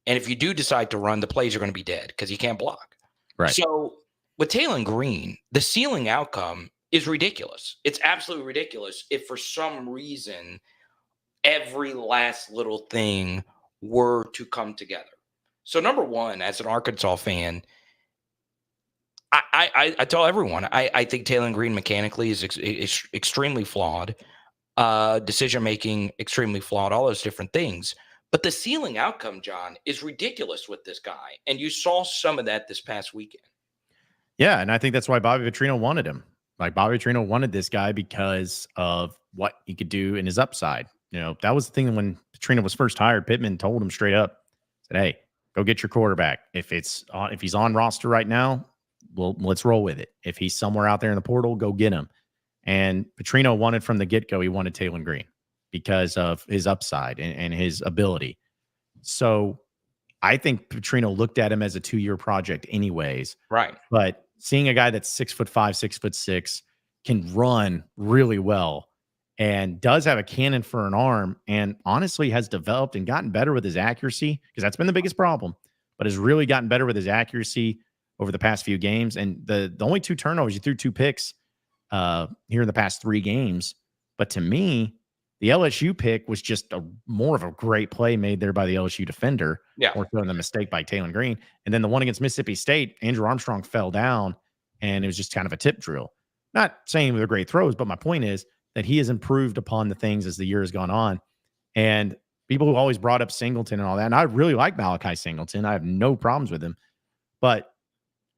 And if you do decide to run, the plays are going to be dead because you can't block. Right. So with TAYLEN GREEN, the ceiling outcome is ridiculous. It's absolutely ridiculous if for some reason every last little thing were to come together. So number one, as an Arkansas fan, I tell everyone, I think TAYLEN GREEN mechanically is extremely flawed. Decision-making, extremely flawed, all those different things. But the ceiling outcome, John, is ridiculous with this guy. And you saw some of that this past weekend. Yeah, and I think that's why Bobby Petrino wanted him. Like, Bobby Petrino wanted this guy because of what he could do in his upside. That was the thing when Petrino was first hired. Pittman told him straight up, said, "Hey, go get your quarterback. If he's on roster right now, well, let's roll with it. If he's somewhere out there in the portal, go get him." And Petrino wanted from the get-go, he wanted TAYLEN GREEN because of his upside and his ability. So I think Petrino looked at him as a 2-year project anyways. Right. But seeing a guy that's 6'5", 6'6", can run really well and does have a cannon for an arm, and honestly has developed and gotten better with his accuracy, because that's been the biggest problem, but has really gotten better with his accuracy over the past few games. And the only 2 turnovers, he threw 2 picks here in the past 3 games. But to me, the LSU pick was just more of a great play made there by the LSU defender, more so than a mistake by TAYLEN GREEN. And then the one against Mississippi State, Andrew Armstrong fell down, and it was just kind of a tip drill. Not saying they're great throws, but my point is that he has improved upon the things as the year has gone on. And people who always brought up Singleton and all that, and I really like Malachi Singleton. I have no problems with him. But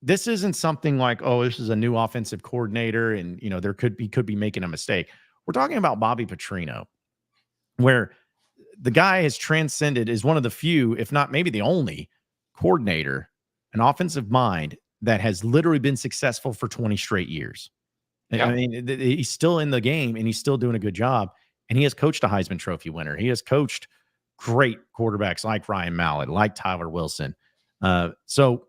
this isn't something like, oh, this is a new offensive coordinator and, he could be making a mistake. We're talking about Bobby Petrino, where the guy has transcended, is one of the few, if not maybe the only coordinator, an offensive mind that has literally been successful for 20 straight years. Yeah. I mean, he's still in the game and he's still doing a good job. And he has coached a Heisman Trophy winner. He has coached great quarterbacks like Ryan Mallett, like Tyler Wilson. So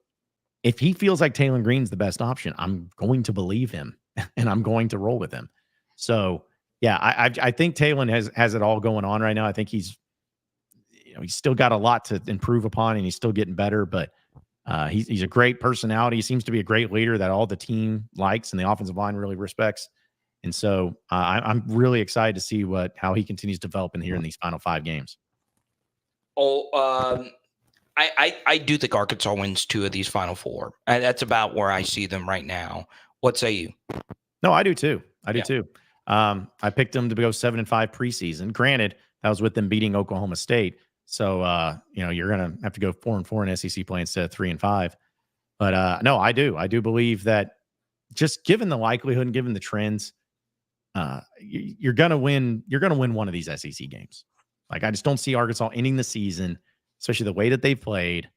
if he feels like Taylon Green's the best option, I'm going to believe him and I'm going to roll with him. So yeah, I think Taylon has it all going on right now. I think he's still got a lot to improve upon and he's still getting better, but he's a great personality. He seems to be a great leader that all the team likes and the offensive line really respects. And so I'm really excited to see how he continues developing here in these final 5 games. I do think Arkansas wins 2 of these final 4. And that's about where I see them right now. What say you? No, I do too. I do too. I picked them to go 7-5 preseason. Granted, that was with them beating Oklahoma State. So, you're going to have to go 4-4 in SEC play instead of 3-5. But no, I do. I do believe that just given the likelihood and given the trends, you're going to win. You're going to win one of these SEC games. Like, I just don't see Arkansas ending the season, especially the way that they played,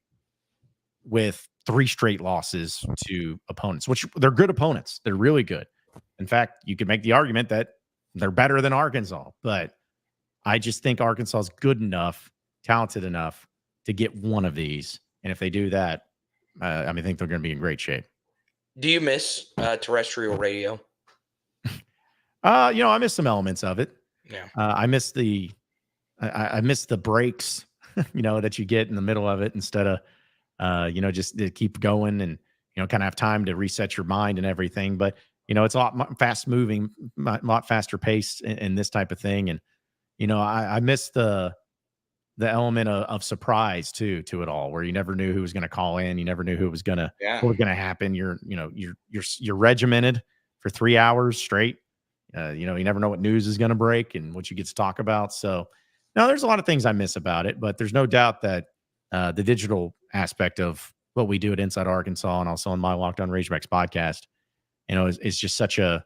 with 3 straight losses to opponents, which they're good opponents. They're really good. In fact, you could make the argument that they're better than Arkansas, but I just think Arkansas is good enough, talented enough to get one of these. And if they do that, I think they're going to be in great shape. Do you miss terrestrial radio? I miss some elements of it. Yeah. I miss the breaks, that you get in the middle of it instead of, just to keep going and, kind of have time to reset your mind and everything. But, it's a lot fast moving, a lot faster paced in this type of thing. And, I miss the element of surprise to it all, where you never knew who was going to call in. You never knew who was going to, what was going to happen. You're regimented for 3 hours straight. You never know what news is going to break and what you get to talk about. So now there's a lot of things I miss about it, but there's no doubt that the digital aspect of what we do at Inside Arkansas and also on my Locked On Razorbacks podcast, is just such a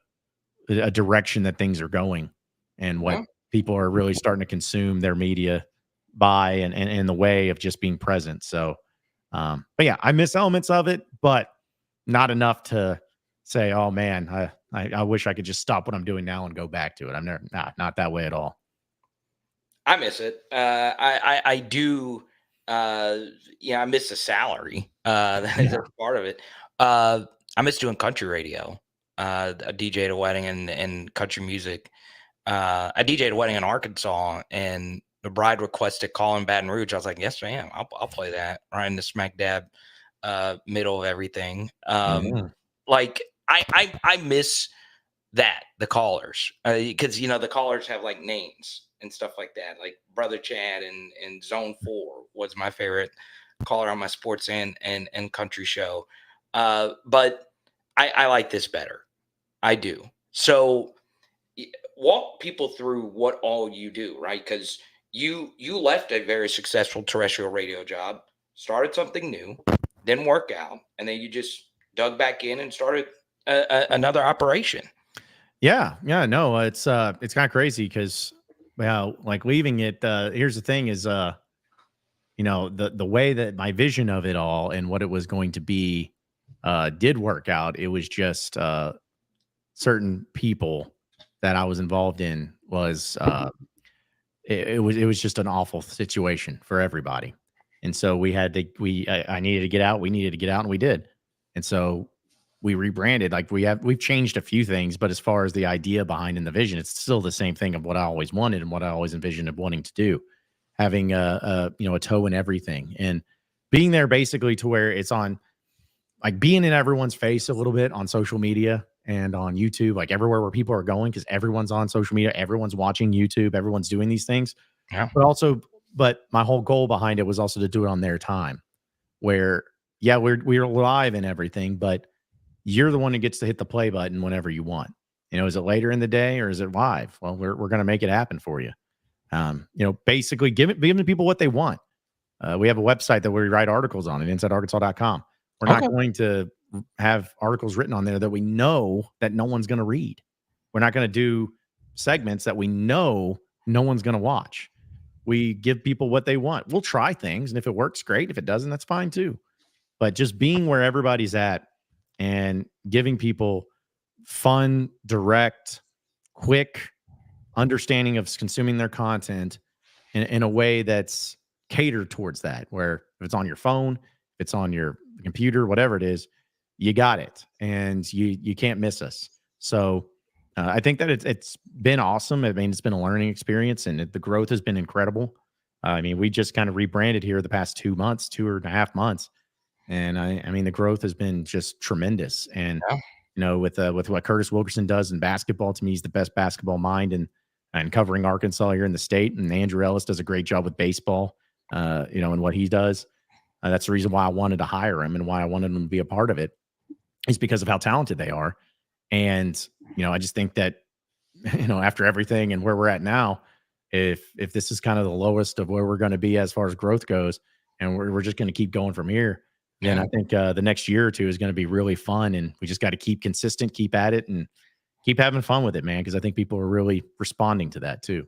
direction that things are going, and what people are really starting to consume their media by and the way of just being present. So, but yeah, I miss elements of it, but not enough to say, oh man, I wish I could just stop what I'm doing now and go back to it. I'm not that way at all. I miss it. I do. I miss the salary. That's part of it. I miss doing country radio. I DJ at a wedding and country music. I DJ at a wedding in Arkansas, and the bride requested Call in Baton Rouge. I was like, yes, ma'am. I'll play that right in the smack dab middle of everything. Like I miss that, the callers, because the callers have like names and stuff like that. Like Brother Chad and Zone 4 was my favorite caller on my sports and country show. But I like this better. I do. So walk people through what all you do, right? Because you left a very successful terrestrial radio job, started something new, didn't work out, and then you just dug back in and started another operation. Yeah. No, it's kind of crazy because, like leaving it. Here's the thing: is the way that my vision of it all and what it was going to be did work out. It was just certain people that I was involved in was it was just an awful situation for everybody. And so I needed to get out. We needed to get out, and we did. And so we rebranded. Like we've changed a few things, but as far as the idea behind and the vision, it's still the same thing of what I always wanted and what I always envisioned of wanting to do. Having a toe in everything and being there basically to where it's on, like being in everyone's face a little bit on social media and on YouTube, like everywhere where people are going, because everyone's on social media, everyone's watching YouTube, everyone's doing these things. Yeah. But my whole goal behind it was also to do it on their time, where we're live and everything, but you're the one who gets to hit the play button whenever you want. Is it later in the day or is it live? Well, we're going to make it happen for you. Basically giving people what they want. We have a website that we write articles on at InsideArkansas.com. We're not Okay. going to have articles written on there that we know that no one's going to read. We're not going to do segments that we know no one's going to watch. We give people what they want. We'll try things, and if it works, great. If it doesn't, that's fine too. But just being where everybody's at and giving people fun, direct, quick understanding of consuming their content in a way that's catered towards that, where if it's on your phone, if it's on your computer, whatever it is, you got it, and you can't miss us. So I think that it's been awesome. I mean, it's been a learning experience, and the growth has been incredible. I mean, we just kind of rebranded here the past 2 months, 2.5 months, and I mean, the growth has been just tremendous. And Yeah. with what Curtis Wilkerson does in basketball, to me, he's the best basketball mind and covering Arkansas here in the state. And Andrew Ellis does a great job with baseball, and what he does. That's the reason why I wanted to hire him and why I wanted him to be a part of it, is because of how talented they are. And, I just think that, after everything and where we're at now, if this is kind of the lowest of where we're going to be as far as growth goes, and we're just going to keep going from here, then Yeah. I think the next year or two is going to be really fun. And we just got to keep consistent, keep at it, and keep having fun with it, man, because I think people are really responding to that too.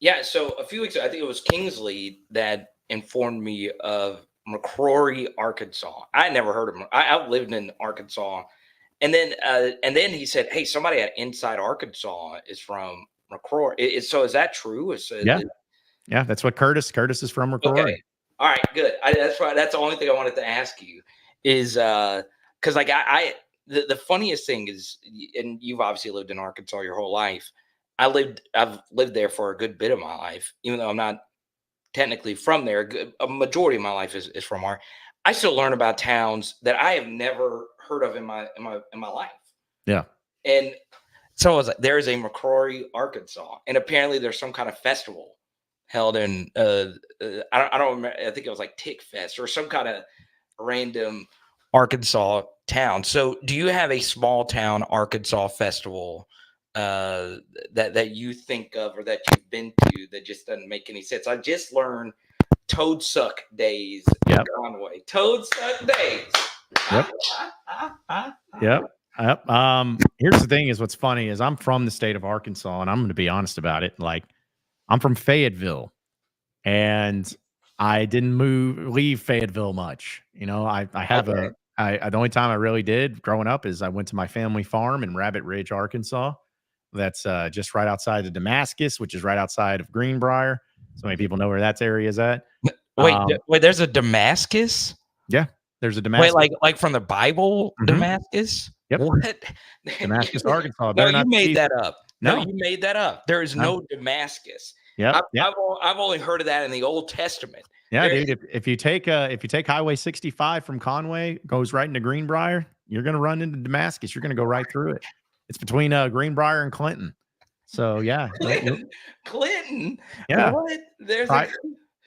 Yeah. So a few weeks ago, I think it was Kingsley that informed me of McCrory, Arkansas. I had never heard of him. I lived in Arkansas. And then he said, "Hey, somebody at Inside Arkansas is from McCrory." So is that true? Yeah, that's what Curtis is from McCrory. Okay. All right, good. That's right. That's the only thing I wanted to ask you is because like the funniest thing is, and you've obviously lived in Arkansas your whole life. I've lived there for a good bit of my life, even though I'm not technically from there. A majority of my life is from I still learn about towns that I have never heard of in my life. Yeah. And so I was like, there is a McCrory, Arkansas, and apparently there's some kind of festival held in I don't remember. I think it was like Tick Fest or some kind of random Arkansas town. So, do you have a small town Arkansas festival that you think of or that you've been to that just doesn't make any sense? I just learned Toad Suck Days in Conway. Toad Suck Days. Yep. Yep. Here's the thing: is what's funny is I'm from the state of Arkansas, and I'm going to be honest about it. Like, I'm from Fayetteville, and I didn't leave Fayetteville much. I have Okay. the only time I really did growing up is I went to my family farm in Rabbit Ridge, Arkansas. That's just right outside of Damascus, which is right outside of Greenbrier. So many people know where that area is at. Wait, there's a Damascus? Yeah, there's a Damascus. Wait, like from the Bible, Damascus? Yep. What? Damascus, Arkansas. No, you made that up. No, you made that up. There is no Damascus. Yeah, I've only heard of that in the Old Testament. Yeah, dude. If you take Highway 65 from Conway, goes right into Greenbrier, you're going to run into Damascus. You're going to go right through it. It's between Greenbrier and Clinton. So yeah, Clinton. Yeah, what? There's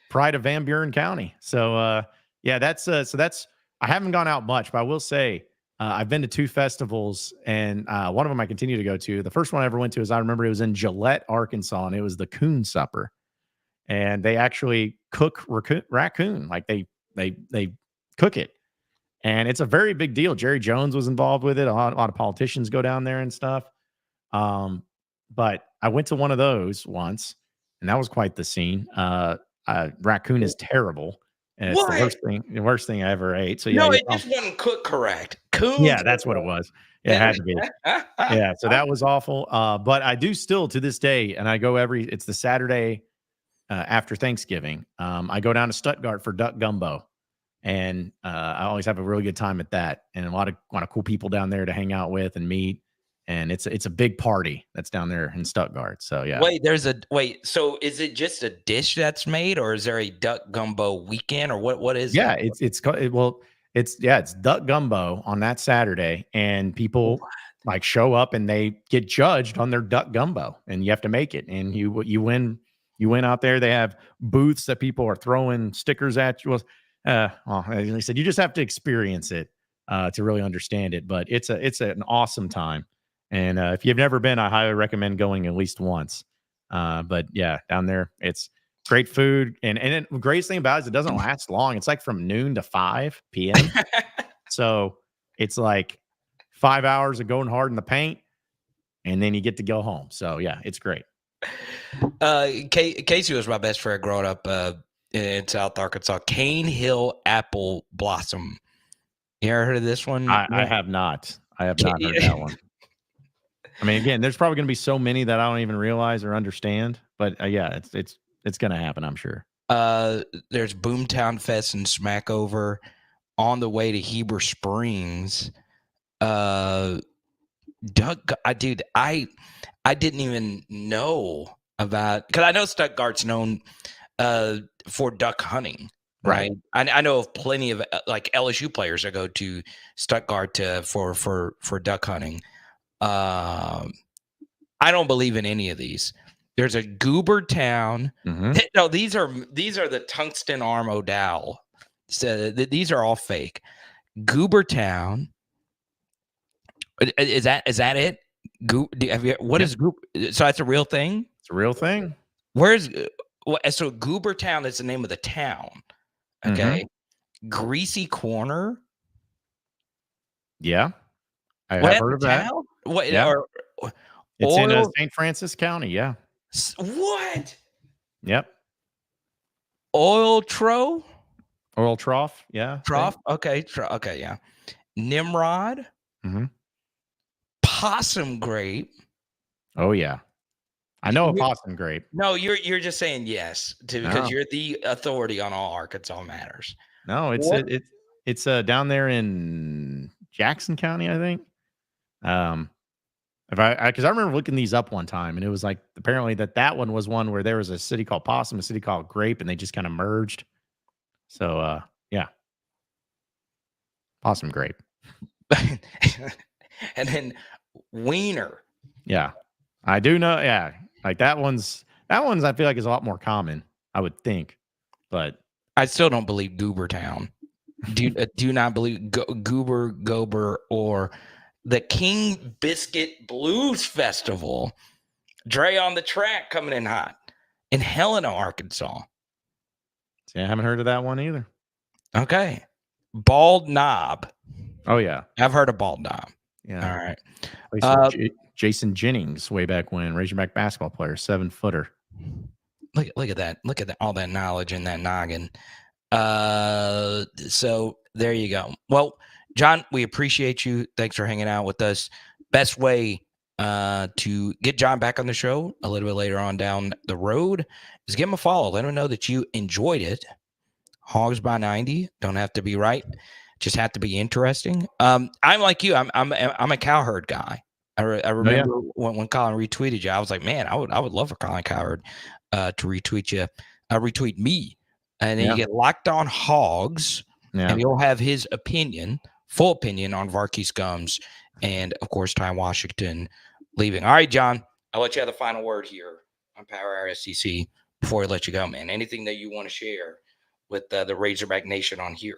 pride of Van Buren County. So yeah, that's I haven't gone out much, but I will say I've been to 2 festivals, and one of them I continue to go to. The first one I ever went to is, I remember, it was in Gillette, Arkansas, and it was the Coon Supper. And they actually cook raccoon, like they cook it, and it's a very big deal. Jerry Jones was involved with it. A lot of politicians go down there and stuff. But I went to one of those once, and that was quite the scene. Raccoon is terrible, and it's the worst thing I ever ate. So yeah, no, it just wasn't cooked correct. Coons. Yeah, that's what it was. It had to be. Yeah, so that was awful. But I do still to this day, and I go it's the Saturday after Thanksgiving. I go down to Stuttgart for duck gumbo, and I always have a really good time at that, and a lot of cool people down there to hang out with and meet. And it's a big party that's down there in Stuttgart. So yeah. So is it just a dish that's made, or is there a duck gumbo weekend, or what is yeah, it? it's duck gumbo on that Saturday, and people like show up and they get judged on their duck gumbo, and you have to make it, and you win. You went out there. They have booths that people are throwing stickers at you. Well, as I said, you just have to experience it to really understand it. But it's an awesome time. And if you've never been, I highly recommend going at least once. But yeah, down there, it's great food. And the greatest thing about it is it doesn't last long. It's like from noon to 5 p.m. So it's like 5 hours of going hard in the paint, and then you get to go home. So yeah, it's great. Casey was my best friend growing up in South Arkansas. Cane Hill Apple Blossom. You ever heard of this one? I have not. I have not heard that one. I mean, again, there's probably going to be so many that I don't even realize or understand. But yeah, it's going to happen, I'm sure. There's Boomtown Fest and Smackover on the way to Heber Springs. Dude, I didn't even know about, because I know Stuttgart's known for duck hunting, right? I know of plenty of like LSU players that go to Stuttgart for duck hunting. I don't believe in any of these. There's a Goober Town. Mhm. No, these are the Tungsten Arm O'Dowd. So these are all fake. Goober Town. Is that it? What is Goober? So that's a real thing. It's a real thing. Where's so Goober Town is the name of the town. Okay. Greasy Corner. Yeah, I What have heard of that. town? What? Yeah. Or, It's in oil? St. Francis County. Yeah. What? Yep. Oil Tro? Oil trough. Yeah. Trough? Okay. Okay. Yeah. Nimrod. Mhm. Possum Grape. Oh yeah, I know a possum grape. No, you're just saying yes because No. you're the authority on all Arkansas matters. No, it's down there in Jackson County, I think. If because I remember looking these up one time, and it was like apparently that one was one where there was a city called Possum, a city called Grape, and they just kind of merged. So yeah, Possum Grape. And then Wiener. Yeah, I do know. Yeah, like that one's I feel like is a lot more common. I would think, but I still don't believe Goobertown. Do not believe Goober, Gober, or the King Biscuit Blues Festival. Dre on the track coming in hot in Helena, Arkansas. See, I haven't heard of that one either. Okay. Bald Knob. Oh yeah, I've heard of Bald Knob. yeah. All right. Jason Jennings way back when, Razorback basketball player, 7-footer. Look at that. Look at that, all that knowledge in that noggin. So there you go. Well, John, we appreciate you. Thanks for hanging out with us. Best way to get John back on the show a little bit later on down the road is give him a follow. Let him know that you enjoyed it. Hogs by 90 don't have to be right, just have to be interesting. I'm like you. I'm a Cowherd guy. I remember when Colin retweeted you, I was like, man, I would love for Colin Cowherd to retweet you, retweet me, and then you get Locked On Hogs, and he'll have his full opinion on Varkey Scums, and of course Ty Washington leaving. All right, John, I'll let you have the final word here on Power Hour SEC before I let you go, man. Anything that you want to share with the Razorback Nation on here?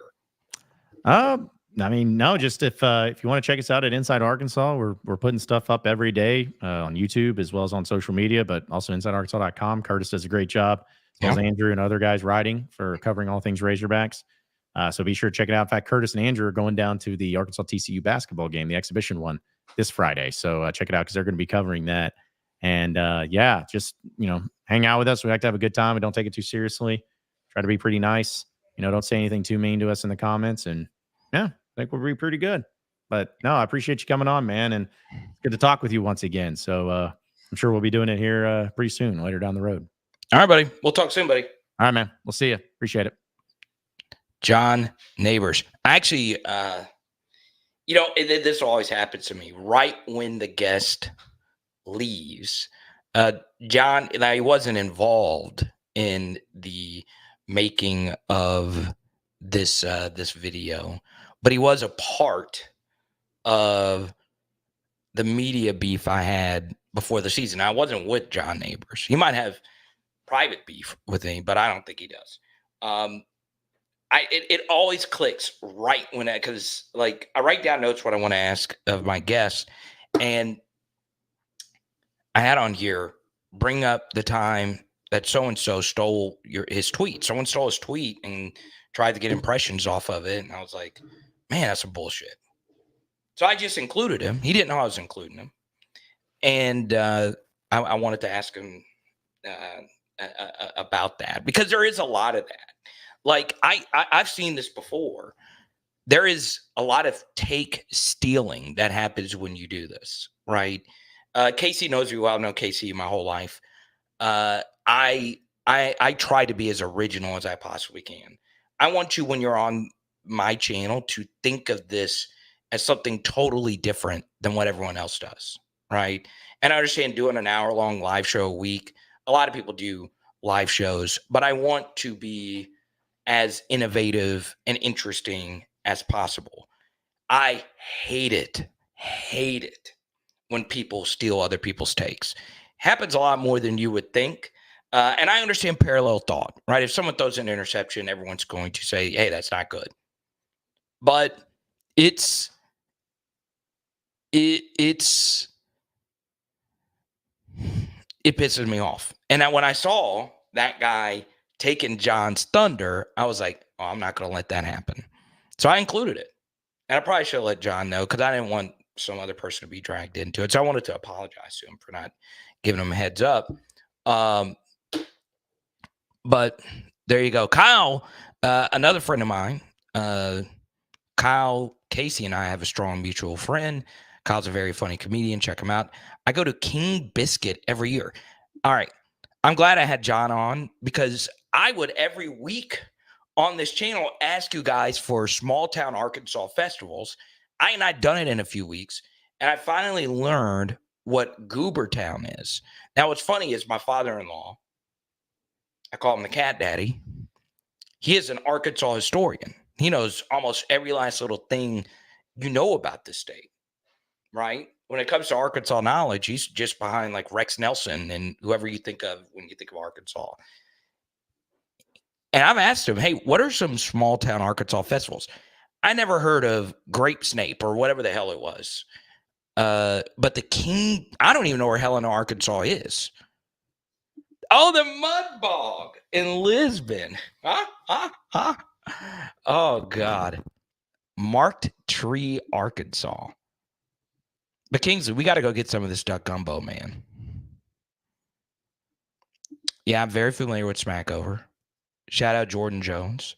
I mean, no, just if you want to check us out at Inside Arkansas, we're putting stuff up every day on YouTube as well as on social media, but also InsideArkansas.com. Curtis does a great job, as well as Andrew and other guys writing for covering all things Razorbacks. So be sure to check it out. In fact, Curtis and Andrew are going down to the Arkansas TCU basketball game, the exhibition one, this Friday. So check it out because they're going to be covering that. And just hang out with us. We like to have a good time. We don't take it too seriously. Try to be pretty nice. Don't say anything too mean to us in the comments. And yeah, I think we'll be pretty good. But no, I appreciate you coming on, man. And it's good to talk with you once again. So I'm sure we'll be doing it here pretty soon, later down the road. All right, buddy. We'll talk soon, buddy. All right, man. We'll see you. Appreciate it. John Neighbors. Actually, this always happens to me right when the guest leaves. John, he wasn't involved in the making of this video, but he was a part of the media beef I had before the season. I wasn't with John Neighbors. He might have private beef with me, but I don't think he does. It always clicks right when because I write down notes what I want to ask of my guests, and I had on here bring up the time that so-and-so stole his tweet. Someone stole his tweet and tried to get impressions off of it. And I was like, man, that's some bullshit. So I just included him. He didn't know I was including him. And I wanted to ask him about that, because there is a lot of that. Like I've seen this before. There is a lot of take stealing that happens when you do this, right? Casey knows me well. I've known Casey my whole life. I try to be as original as I possibly can. I want you, when you're on my channel, to think of this as something totally different than what everyone else does, right? And I understand doing an hour-long live show a week. A lot of people do live shows, but I want to be as innovative and interesting as possible. I hate it when people steal other people's takes. Happens a lot more than you would think. And I understand parallel thought, right? If someone throws an interception, everyone's going to say, hey, that's not good. But it pisses me off. And when I saw that guy taking John's thunder, I was like, oh, I'm not going to let that happen. So I included it. And I probably should have let John know, because I didn't want some other person to be dragged into it. So I wanted to apologize to him for not giving him a heads up. But there you go. Kyle, another friend of mine, Kyle, Casey, and I have a strong mutual friend. Kyle's a very funny comedian. Check him out. I go to King Biscuit every year. All right. I'm glad I had John on, because I would every week on this channel ask you guys for small town Arkansas festivals. I had not done it in a few weeks, and I finally learned what Goober Town is. Now, what's funny is my father-in-law, I call him the Cat Daddy, he is an Arkansas historian. He knows almost every last little thing you know about this state, right? When it comes to Arkansas knowledge, he's just behind like Rex Nelson and whoever you think of when you think of Arkansas. And I've asked him, hey, what are some small town Arkansas festivals? I never heard of Grape Snape or whatever the hell it was. But the King, I don't even know where Helena, Arkansas is. Oh, the Mud Bog in Lisbon. Oh, God. Marked Tree, Arkansas. But Kingsley, we got to go get some of this duck gumbo, man. Yeah, I'm very familiar with Smackover. Shout out Jordan Jones.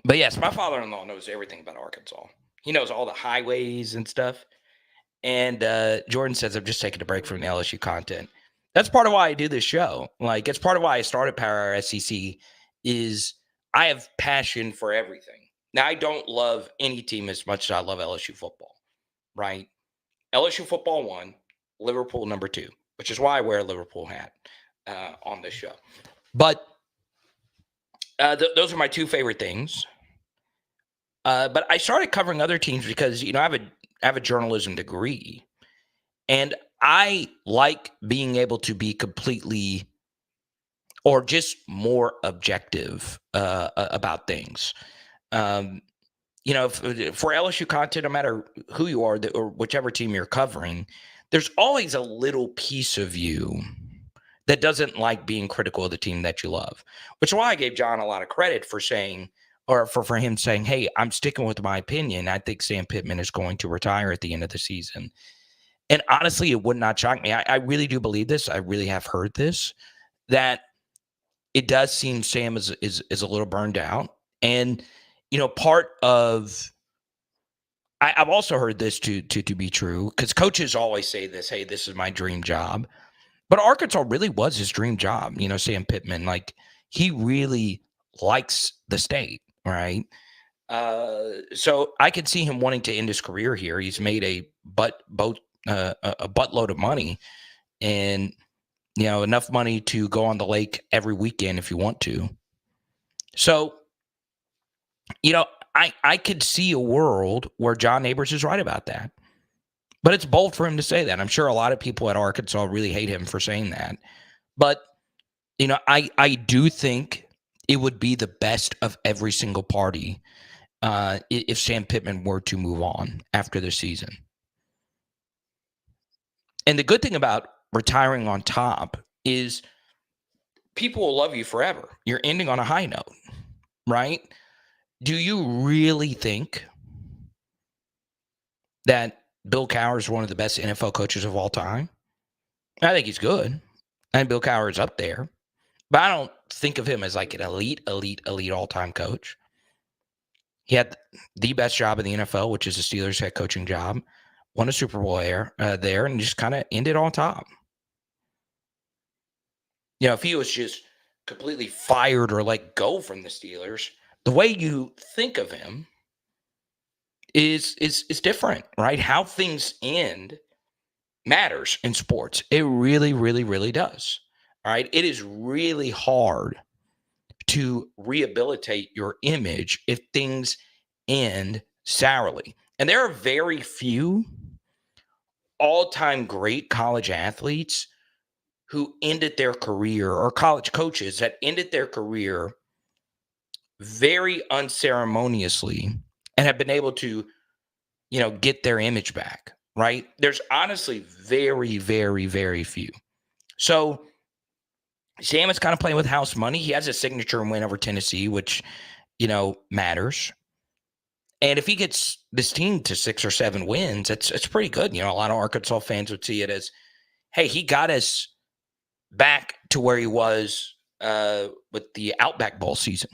But yes, my father-in-law knows everything about Arkansas. He knows all the highways and stuff. And Jordan says, I'm just taking a break from the LSU content. That's part of why I do this show. Like, it's part of why I started Power Hour SEC, is I have passion for everything. Now, I don't love any team as much as I love LSU football, right? LSU football 1, Liverpool number 2, which is why I wear a Liverpool hat on this show. But those are my two favorite things. But I started covering other teams because, I have a journalism degree, and I like being able to be completely or just more objective about things. For LSU content, no matter who you are or whichever team you're covering, there's always a little piece of you that doesn't like being critical of the team that you love, which is why I gave John a lot of credit for saying, or for him saying, hey, I'm sticking with my opinion. I think Sam Pittman is going to retire at the end of the season. And honestly, it would not shock me. I really do believe this. I really have heard this, that it does seem Sam is a little burned out. And, part of, I've also heard this to be true, because coaches always say this, hey, this is my dream job. But Arkansas really was his dream job. Sam Pittman, like, he really likes the state, right? So I could see him wanting to end his career here. He's made a buttload of money, and enough money to go on the lake every weekend if you want to. So, I could see a world where John Neighbors is right about that. But it's bold for him to say that. I'm sure a lot of people at Arkansas really hate him for saying that. But, I do think it would be the best of every single party if Sam Pittman were to move on after the season. And the good thing about retiring on top is people will love you forever. You're ending on a high note, right? Do you really think that Bill Cowher is one of the best NFL coaches of all time? I think he's good. And Bill Cowher is up there. But I don't think of him as like an elite all-time coach. He had the best job in the NFL, which is the Steelers head coaching job. Won a Super Bowl there, and just kind of ended on top. You know, if he was just completely fired or let go from the Steelers, the way you think of him is different, right? How things end matters in sports. It really, really, really does. All right. It is really hard to rehabilitate your image if things end sourly. And there are very few all-time great college athletes who ended their career, or college coaches that ended their career very unceremoniously and have been able to, get their image back, right? There's honestly very, very, very few. So Sam is kind of playing with house money. He has a signature win over Tennessee, which, matters. And if he gets this team to 6 or 7 wins, it's pretty good. A lot of Arkansas fans would see it as, hey, he got us back to where he was with the Outback Bowl season.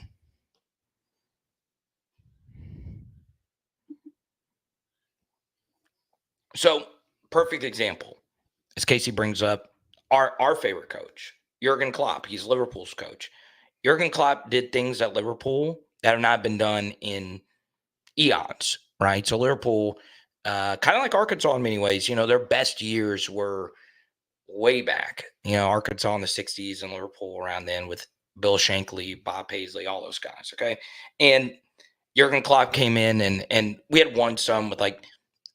So, perfect example, as Casey brings up, our favorite coach, Jurgen Klopp. He's Liverpool's coach. Jurgen Klopp did things at Liverpool that have not been done in eons, right? So Liverpool, kind of like Arkansas in many ways, their best years were way back. Arkansas in the 60s and Liverpool around then with Bill Shankly, Bob Paisley, all those guys, okay? And Jurgen Klopp came in, and we had won some with like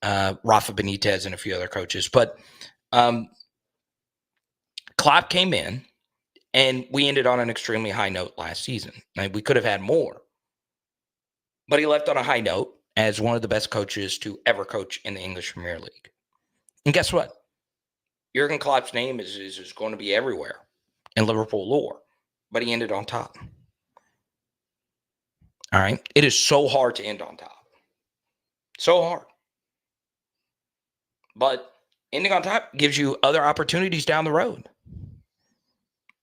Rafa Benitez and a few other coaches. But Klopp came in, and we ended on an extremely high note last season. We could have had more. But he left on a high note as one of the best coaches to ever coach in the English Premier League. And guess what? Jurgen Klopp's name is going to be everywhere in Liverpool lore. But he ended on top. All right? It is so hard to end on top. So hard. But ending on top gives you other opportunities down the road.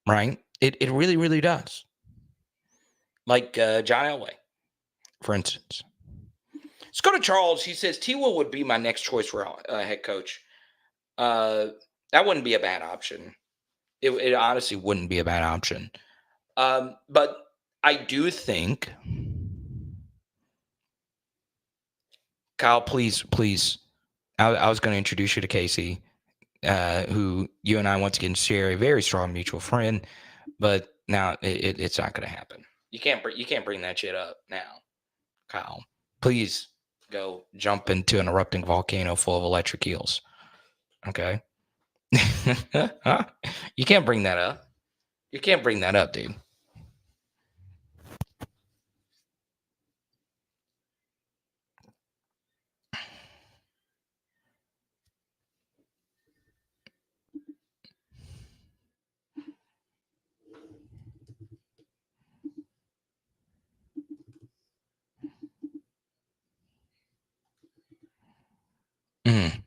Right? It really, really does. Like John Elway, for instance. Let's go to Charles. He says, T. Will would be my next choice for head coach. That wouldn't be a bad option. It honestly wouldn't be a bad option. But I do think, Kyle, please, I was going to introduce you to Casey, who you and I once again share a very strong mutual friend, but now it's not going to happen. You can't bring that shit up now, Kyle. Please go jump into an erupting volcano full of electric eels. Okay. You can't bring that up. You can't bring that up, dude. Mm.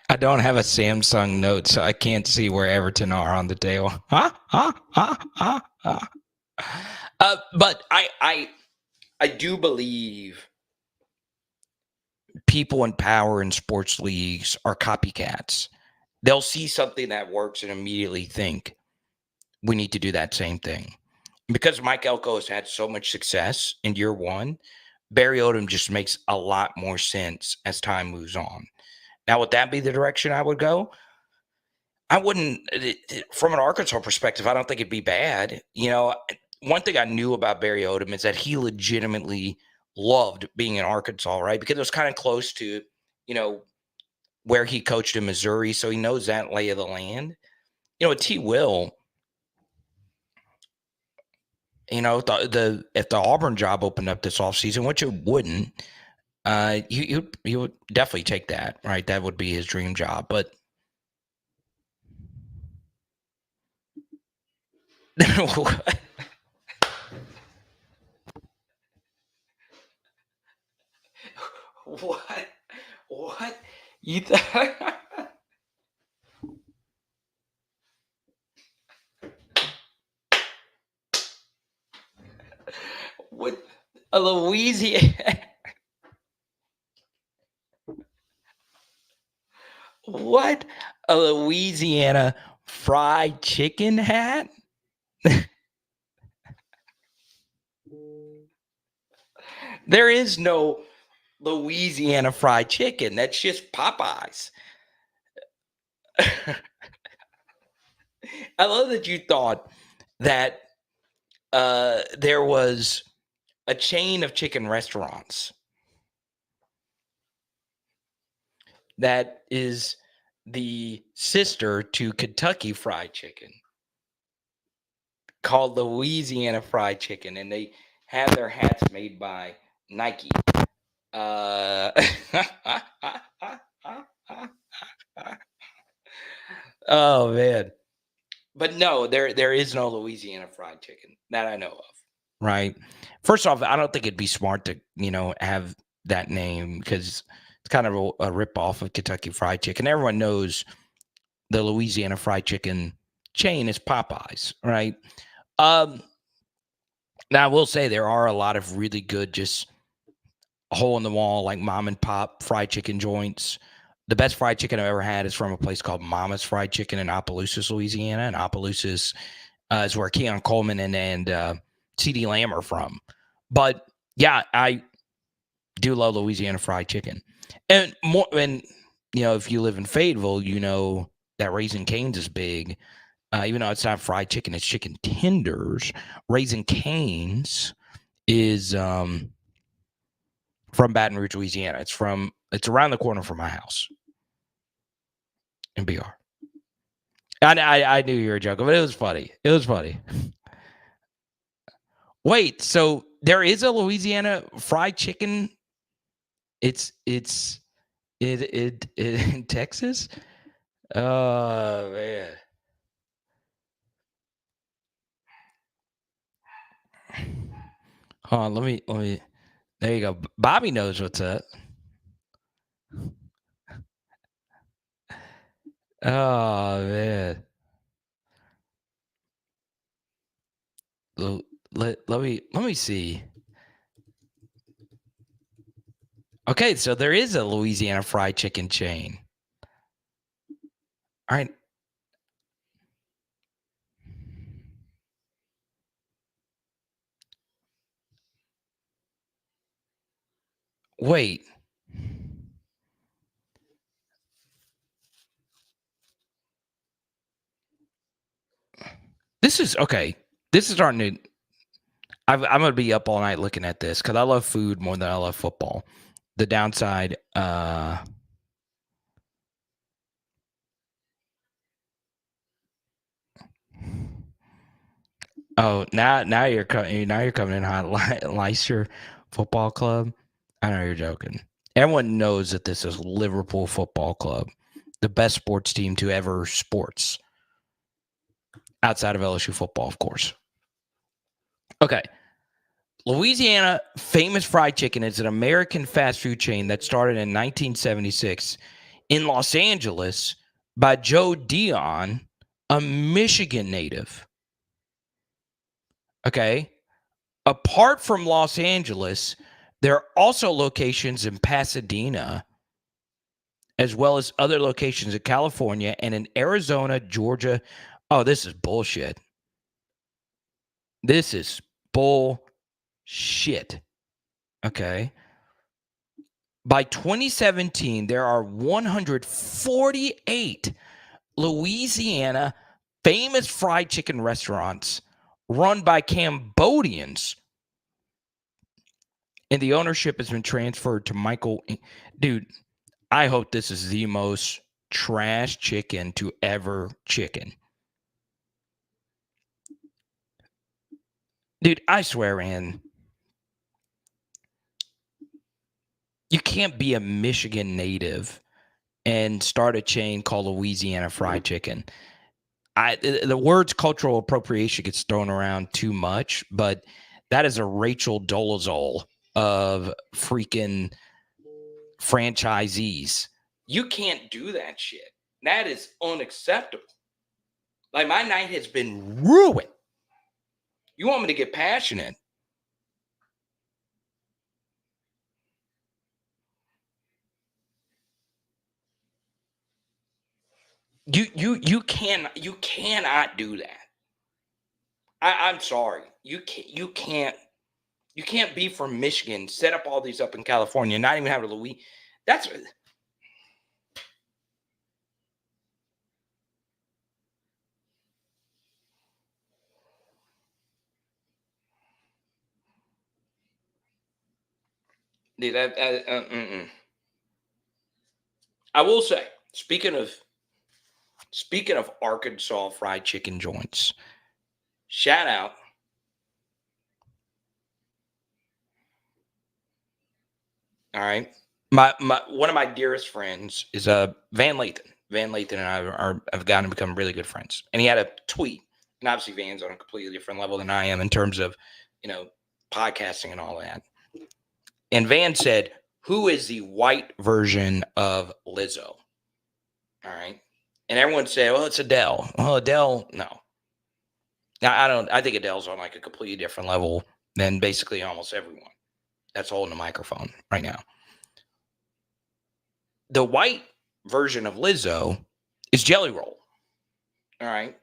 I don't have a Samsung Note, so I can't see where Everton are on the table. But I do believe people in power in sports leagues are copycats. They'll see something that works and immediately think, we need to do that same thing. Because Mike Elko has had so much success in year one, Barry Odom just makes a lot more sense as time moves on. Now, would that be the direction I would go? I wouldn't, from an Arkansas perspective, I don't think it'd be bad. One thing I knew about Barry Odom is that he legitimately loved being in Arkansas, right? Because it was kind of close to, you know, where he coached in Missouri. So he knows that lay of the land. T. Will, if the Auburn job opened up this offseason, which it wouldn't, he would definitely take that, right? That would be his dream job. But what? What? You what? A Louisiana? What? A Louisiana fried chicken hat? There is no Louisiana fried chicken. That's just Popeyes. I love that you thought that there was a chain of chicken restaurants that is the sister to Kentucky Fried Chicken called Louisiana Fried Chicken, and they have their hats made by Nike. Oh man. But no, there is no Louisiana Fried Chicken that I know of. Right. First off, I don't think it'd be smart to, have that name because it's kind of a rip off of Kentucky Fried Chicken. Everyone knows the Louisiana Fried Chicken chain is Popeyes, right? Now I will say there are a lot of really good, just hole in the wall, like mom and pop fried chicken joints. The best fried chicken I've ever had is from a place called Mama's Fried Chicken in Opelousas, Louisiana. And Opelousas is where Keon Coleman and C.D. Lamb are from. But yeah, I do love Louisiana fried chicken. And if you live in Fayetteville, you know that Raising Cane's is big. Even though it's not fried chicken, it's chicken tenders. Raising Cane's is from Baton Rouge, Louisiana. It's around the corner from my house in BR. I knew you were joking, but it was funny. It was funny. Wait, so there is a Louisiana fried chicken? It's in Texas? Oh man. Hold on, let me there you go. Bobby knows what's up. Oh man. Let me see. Okay, so there is a Louisiana fried chicken chain. All right. Wait. This is okay. This is our new. I'm gonna be up all night looking at this because I love food more than I love football. The downside, oh, now you're coming in hot. Leicester Football Club. I know you're joking. Everyone knows that this is Liverpool Football Club, the best sports team to ever sports outside of LSU football, of course. Okay. Louisiana Famous Fried Chicken is an American fast food chain that started in 1976 in Los Angeles by Joe Dion, a Michigan native. Okay. Apart from Los Angeles, there are also locations in Pasadena, as well as other locations in California and in Arizona, Georgia. Oh, this is bullshit. This is bullshit. Okay. By 2017, there are 148 Louisiana famous fried chicken restaurants run by Cambodians, and the ownership has been transferred to Michael. Dude, I hope this is the most trash chicken to ever chicken. Dude, I swear, man, you can't be a Michigan native and start a chain called Louisiana Fried Chicken. The words cultural appropriation gets thrown around too much, but that is a Rachel Dolezal of freaking franchisees. You can't do that shit. That is unacceptable. Like, my night has been ruined. You want me to get passionate? You cannot do that. I'm sorry. You can't be from Michigan, set up all these up in California, not even have a Louis. That's dude, I will say, speaking of Arkansas fried chicken joints, shout out all right. My one of my dearest friends is Van Lathan. Van Lathan and I have gotten to become really good friends. And he had a tweet, and obviously Van's on a completely different level than I am in terms of, podcasting and all that. And Van said, "Who is the white version of Lizzo?" All right. And everyone said, "Well, it's Adele." Well, Adele, no. I think Adele's on like a completely different level than basically almost everyone that's holding a microphone right now. The white version of Lizzo is Jelly Roll. All right.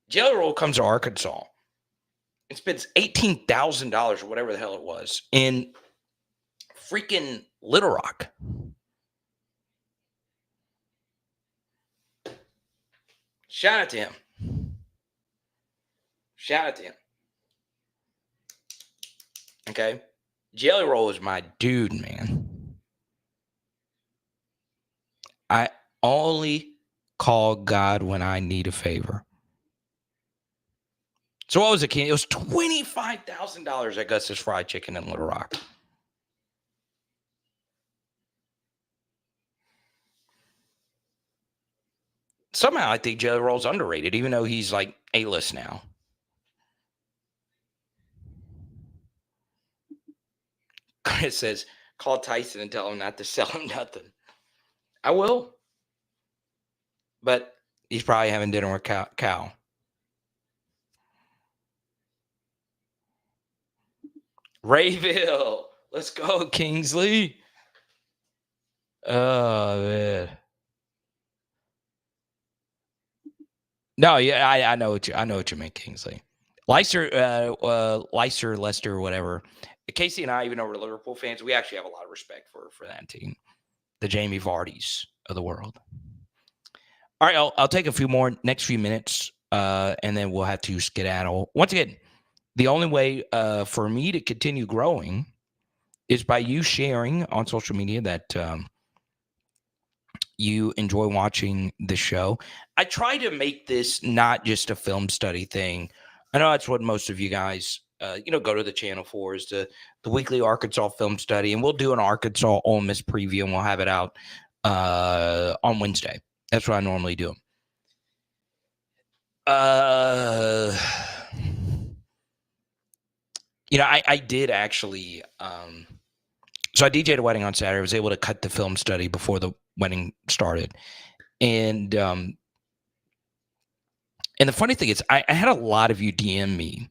Jelly Roll comes to Arkansas and spends $18,000 or whatever the hell it was in freaking Little Rock. Shout out to him. Shout out to him. Okay. Jelly Roll is my dude, man. I only call God when I need a favor. So what was it? It was $25,000 at Gus's Fried Chicken in Little Rock. Somehow I think Jelly Roll's underrated, even though he's like A-list now. Chris says, call Tyson and tell him not to sell him nothing. I will. But he's probably having dinner with Cal. Rayville. Let's go, Kingsley. Oh, man. No, yeah, I know what you meant, Kingsley. Lester, Lester, whatever. Casey and I, even though we're Liverpool fans, we actually have a lot of respect for that team, the Jamie Vardys of the world. All right, I'll take a few more next few minutes, and then we'll have to skedaddle. Once again, the only way for me to continue growing is by you sharing on social media that you enjoy watching the show. I try to make this not just a film study thing. I know that's what most of you guys, go to the channel for, is the weekly Arkansas film study, and we'll do an Arkansas Ole Miss preview, and we'll have it out on Wednesday. That's what I normally do. I did actually. So I DJ'd a wedding on Saturday. I was able to cut the film study before the wedding started, and the funny thing is, I had a lot of you DM me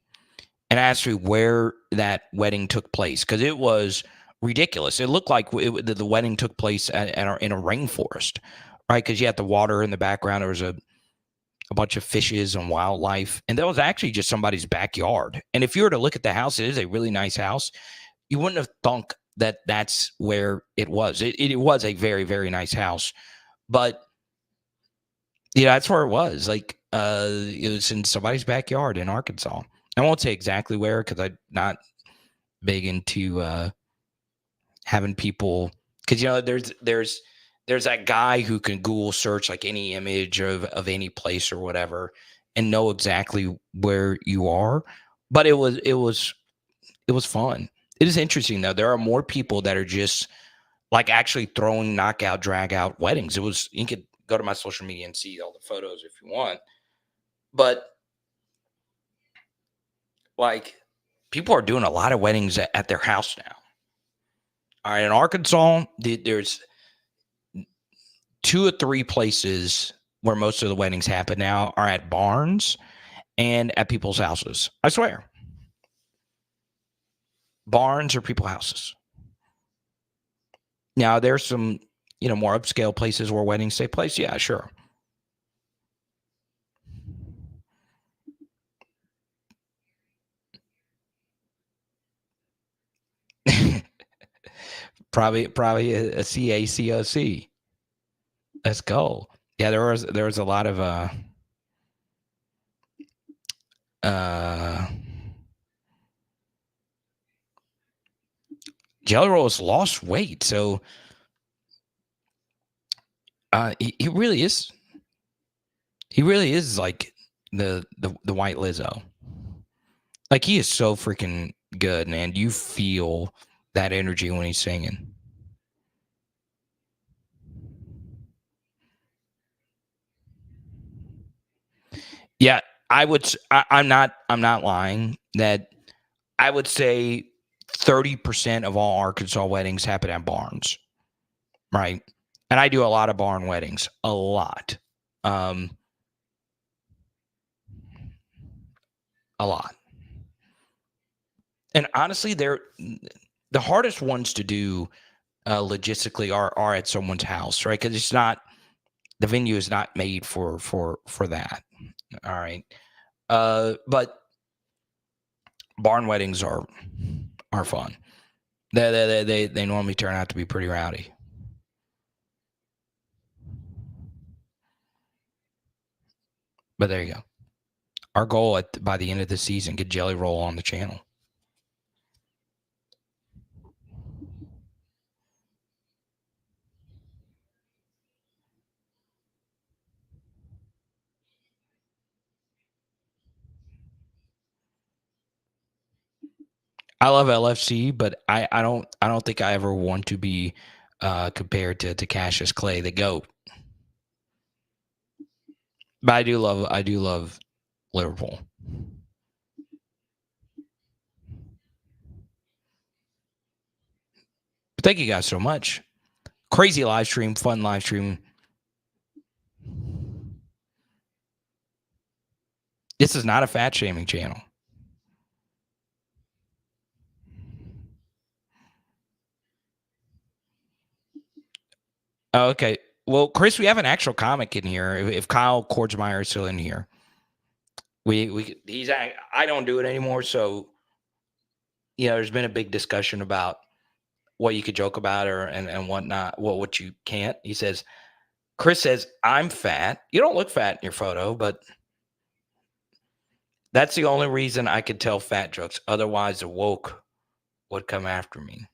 and ask me where that wedding took place, because it was ridiculous. It looked like the wedding took place in a rainforest, right? Because you had the water in the background. There was a bunch of fishes and wildlife, and that was actually just somebody's backyard. And if you were to look at the house, it is a really nice house. You wouldn't have thunk that that's where it was. It was a very, very nice house, but Yeah, that's where it was. Like, it was in somebody's backyard in Arkansas. I won't say exactly where because I'm not big into having people, because there's that guy who can Google search like any image of any place or whatever and know exactly where you are. But it was fun. It is interesting though. There are more people that are just like actually throwing knockout, drag out weddings. You could go to my social media and see all the photos if you want. But like people are doing a lot of weddings at their house now. All right, in Arkansas, there's 2 or 3 places where most of the weddings happen now are at barns and at people's houses. I swear. Barns or people's houses. Now there's some, more upscale places where weddings take place. Yeah, sure. probably a CACOC. Let's go. Yeah, there was a lot of uh Jelly Roll's lost weight, so he really is. He really is like the white Lizzo. Like he is so freaking good, man. You feel that energy when he's singing. Yeah, I'm not lying that I would say 30% of all Arkansas weddings happen at barns, right? And I do a lot of barn weddings, a lot. Um a lot. And honestly, they're the hardest ones to do logistically are at someone's house, right? Because it's not the venue is not made for that. All right, but barn weddings are fun. They normally turn out to be pretty rowdy. But there you go. Our goal by the end of the season, get Jelly Roll on the channel. I love LFC, but I don't think I ever want to be compared to Cassius Clay, the GOAT. But I do love Liverpool. But thank you guys so much. Crazy live stream, fun live stream. This is not a fat shaming channel. Oh, okay. Well, Chris, we have an actual comic in here. If Kyle Kordsmeyer is still in here, I don't do it anymore. So there's been a big discussion about what you could joke about and whatnot, what you can't. Chris says, I'm fat. You don't look fat in your photo, but that's the only reason I could tell fat jokes. Otherwise, the woke would come after me.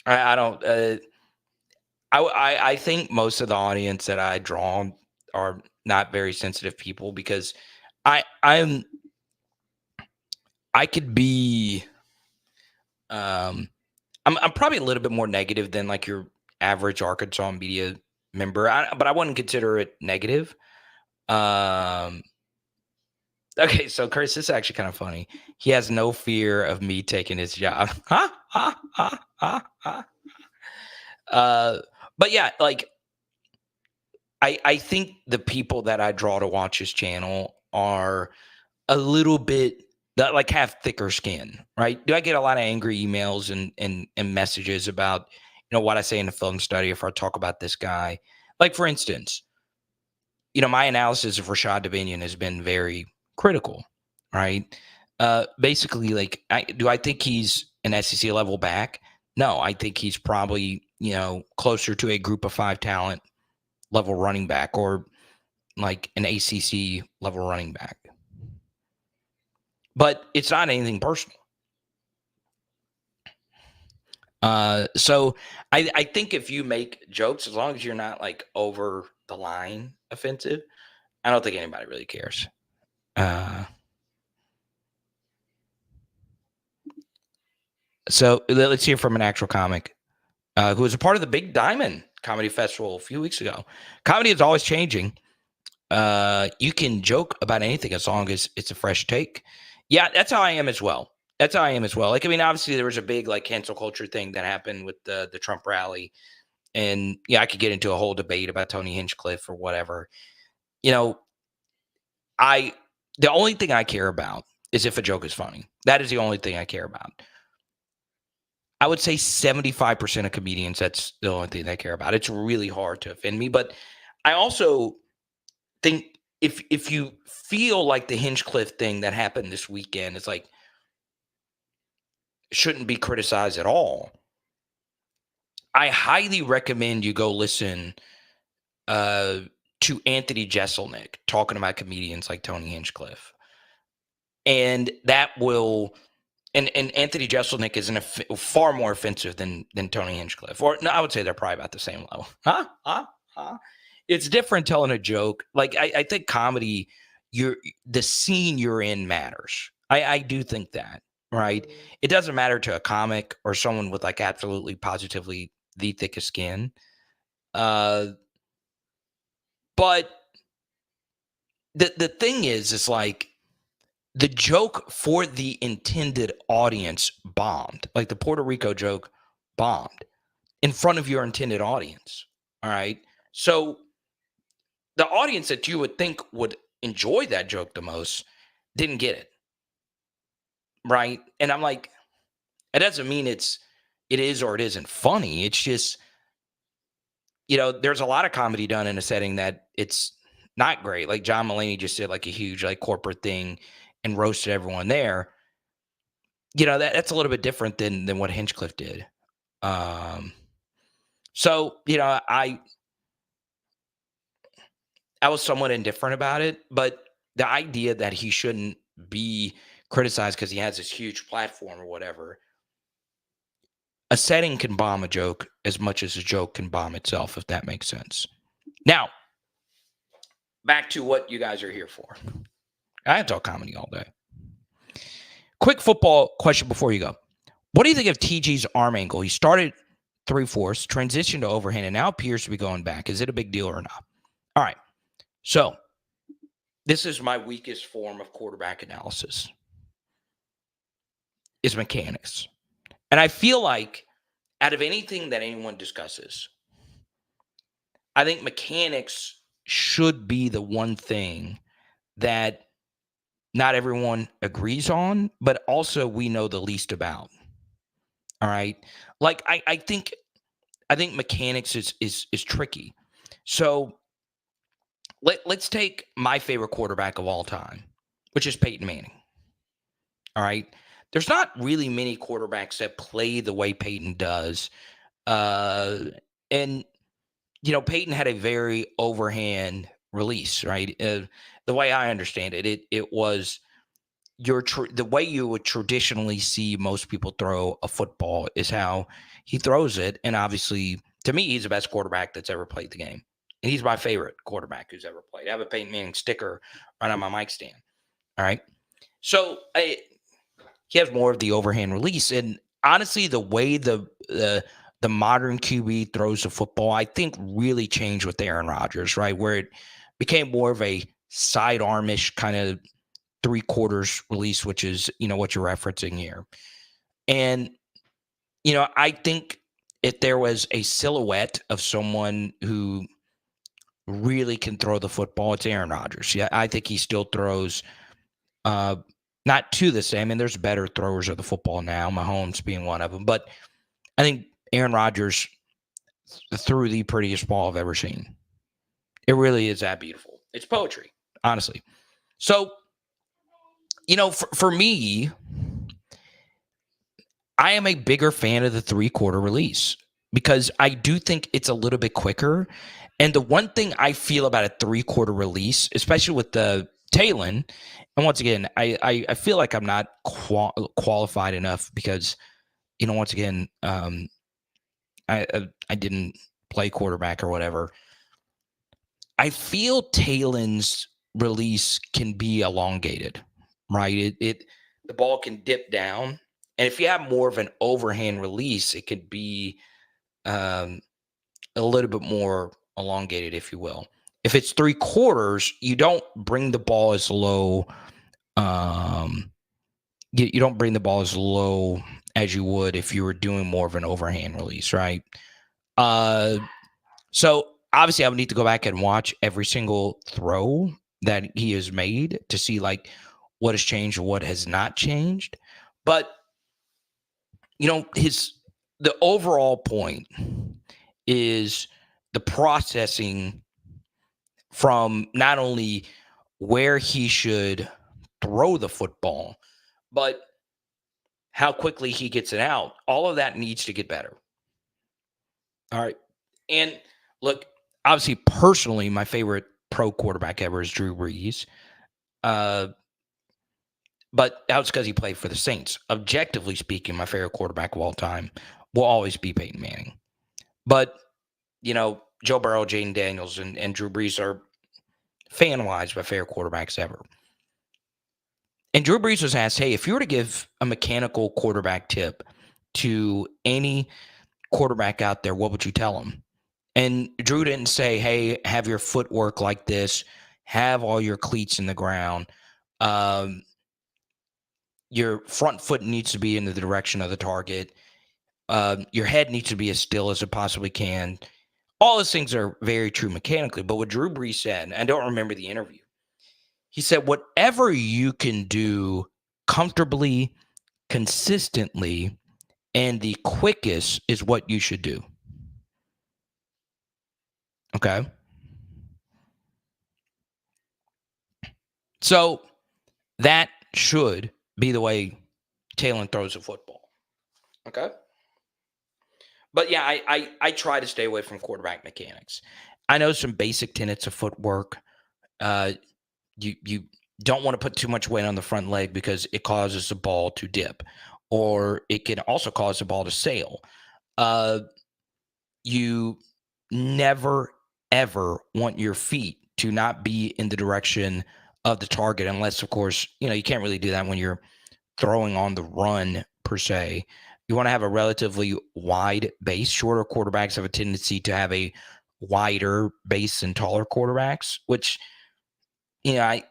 I don't. I think most of the audience that I draw are not very sensitive people because I could be I'm probably a little bit more negative than like your average Arkansas media member, but I wouldn't consider it negative. Um, okay, so Chris, this is actually kind of funny. He has no fear of me taking his job. Ha ha ha ha ha. Uh, but yeah, like I think the people that I draw to watch his channel are a little bit that like have thicker skin, right? Do I get a lot of angry emails and messages about what I say in the film study if I talk about this guy? Like for instance, my analysis of Rashad Dominion has been very critical, right? Basically, like, do I think he's an SEC level back? No, I think he's probably closer to a group of 5 talent level running back or like an ACC level running back. But it's not anything personal. So I think if you make jokes, as long as you're not like over the line offensive, I don't think anybody really cares. So let's hear from an actual comic who was a part of the Big Diamond Comedy Festival a few weeks ago. Comedy is always changing. You can joke about anything as long as it's a fresh take. Yeah, that's how I am as well. Like, I mean, obviously there was a big like cancel culture thing that happened with the Trump rally. And yeah, I could get into a whole debate about Tony Hinchcliffe or whatever. The only thing I care about is if a joke is funny. That is the only thing I care about. I would say 75% of comedians, that's the only thing they care about. It's really hard to offend me. But I also think if you feel like the Hinchcliffe thing that happened this weekend is like shouldn't be criticized at all, I highly recommend you go listen to Anthony Jeselnik talking about comedians like Tony Hinchcliffe. And that will and Anthony Jeselnik is far more offensive than Tony Hinchcliffe. Or no, I would say they're probably about the same level. It's different telling a joke. Like I think comedy, the scene you're in matters. I do think that, right? It doesn't matter to a comic or someone with like absolutely positively the thickest skin. But the thing is like the joke for the intended audience bombed. Like the Puerto Rico joke bombed in front of your intended audience. All right. So the audience that you would think would enjoy that joke the most didn't get it. Right. And I'm like, it doesn't mean it is or it isn't funny. It's just, there's a lot of comedy done in a setting that it's not great. Like John Mulaney just did like a huge like corporate thing and roasted everyone there. That's a little bit different than what Hinchcliffe did. So I was somewhat indifferent about it, but the idea that he shouldn't be criticized because he has this huge platform or whatever, a setting can bomb a joke as much as a joke can bomb itself, if that makes sense. Now, back to what you guys are here for. I talk comedy all day. Quick football question before you go. What do you think of TG's arm angle? He started 3/4, transitioned to overhand, and now appears to be going back. Is it a big deal or not? All right. So this is my weakest form of quarterback analysis. Is mechanics. And I feel like out of anything that anyone discusses, I think mechanics should be the one thing that not everyone agrees on, but also we know the least about. All right. Like I think mechanics is tricky. So let's take my favorite quarterback of all time, which is Peyton Manning. All right. There's not really many quarterbacks that play the way Peyton does. And Peyton had a very overhand release, right? The way I understand it, it was the way you would traditionally see most people throw a football is how he throws it. And obviously, to me, he's the best quarterback that's ever played the game. And he's my favorite quarterback who's ever played. I have a Peyton Manning sticker right on my mic stand. All right. So he has more of the overhand release. And honestly, the way the modern QB throws the football, I think really changed with Aaron Rodgers, right? Where it became more of a sidearmish kind of 3/4 release, which is, what you're referencing here. And, I think if there was a silhouette of someone who really can throw the football, it's Aaron Rodgers. Yeah, I think he still throws not to the same. And there's better throwers of the football now, Mahomes being one of them. But I think Aaron Rodgers threw the prettiest ball I've ever seen. It really is that beautiful. It's poetry, honestly. So, for me, I am a bigger fan of the 3/4 release. because I do think it's a little bit quicker. And the one thing I feel about a 3/4 release, especially with the TAYLEN, and once again, I feel like I'm not qualified enough because, once again, I didn't play quarterback or whatever. I feel TAYLEN's release can be elongated, right? The ball can dip down, and if you have more of an overhand release, it could be um, a little bit more elongated, if you will. If it's 3/4, you don't bring the ball as low. You don't bring the ball as low as you would if you were doing more of an overhand release, right? So obviously, I would need to go back and watch every single throw that he has made to see like what has changed or what has not changed. But the overall point is the processing from not only where he should throw the football, but how quickly he gets it out. All of that needs to get better. All right. And look, obviously, personally, my favorite pro quarterback ever is Drew Brees. But that was because he played for the Saints. Objectively speaking, my favorite quarterback of all time will always be Peyton Manning. But, Joe Burrow, Jaden Daniels, and Drew Brees are fan-wise my favorite quarterbacks ever. And Drew Brees was asked, hey, if you were to give a mechanical quarterback tip to any quarterback out there, what would you tell him? And Drew didn't say, hey, have your footwork like this, have all your cleats in the ground. Your front foot needs to be in the direction of the target. Your head needs to be as still as it possibly can. All those things are very true mechanically. But what Drew Brees said, I don't remember the interview, he said, whatever you can do comfortably, consistently, and the quickest is what you should do. Okay? So that should be the way TAYLEN throws a football. Okay? But yeah, I try to stay away from quarterback mechanics. I know some basic tenets of footwork. You don't want to put too much weight on the front leg because it causes the ball to dip, or it can also cause the ball to sail. You never, ever want your feet to not be in the direction of the target, unless, of course, you can't really do that when you're throwing on the run per se. You want to have a relatively wide base. Shorter quarterbacks have a tendency to have a wider base than taller quarterbacks, which, I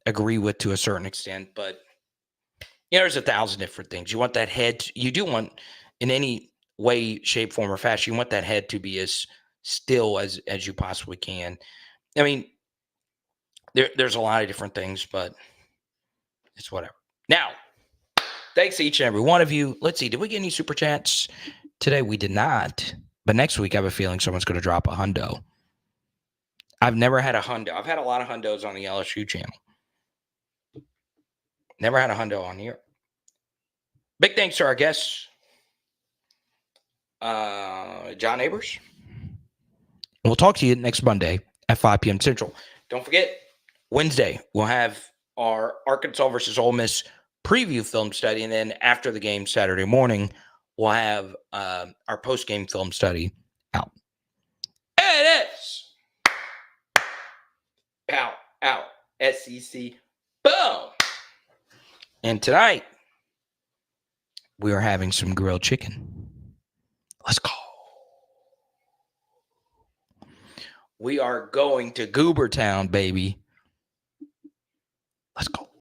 agree with to a certain extent. But, there's 1,000 different things. You want that head. You do want, in any way, shape, form, or fashion, you want that head to be as still as you possibly can. I mean, there's a lot of different things, but it's whatever. Now, thanks to each and every one of you. Let's see. Did we get any super chats today? We did not. But next week, I have a feeling someone's going to drop a hundo. I've never had a hundo. I've had a lot of hundos on the LSU channel. Never had a hundo on here. Big thanks to our guests, John Neighbors. We'll talk to you next Monday at 5 p.m. Central. Don't forget, Wednesday, we'll have our Arkansas versus Ole Miss preview film study, and then after the game Saturday morning, we'll have our post-game film study out. It is out, SEC, boom. And tonight, we are having some grilled chicken. Let's go. We are going to Goobertown, baby.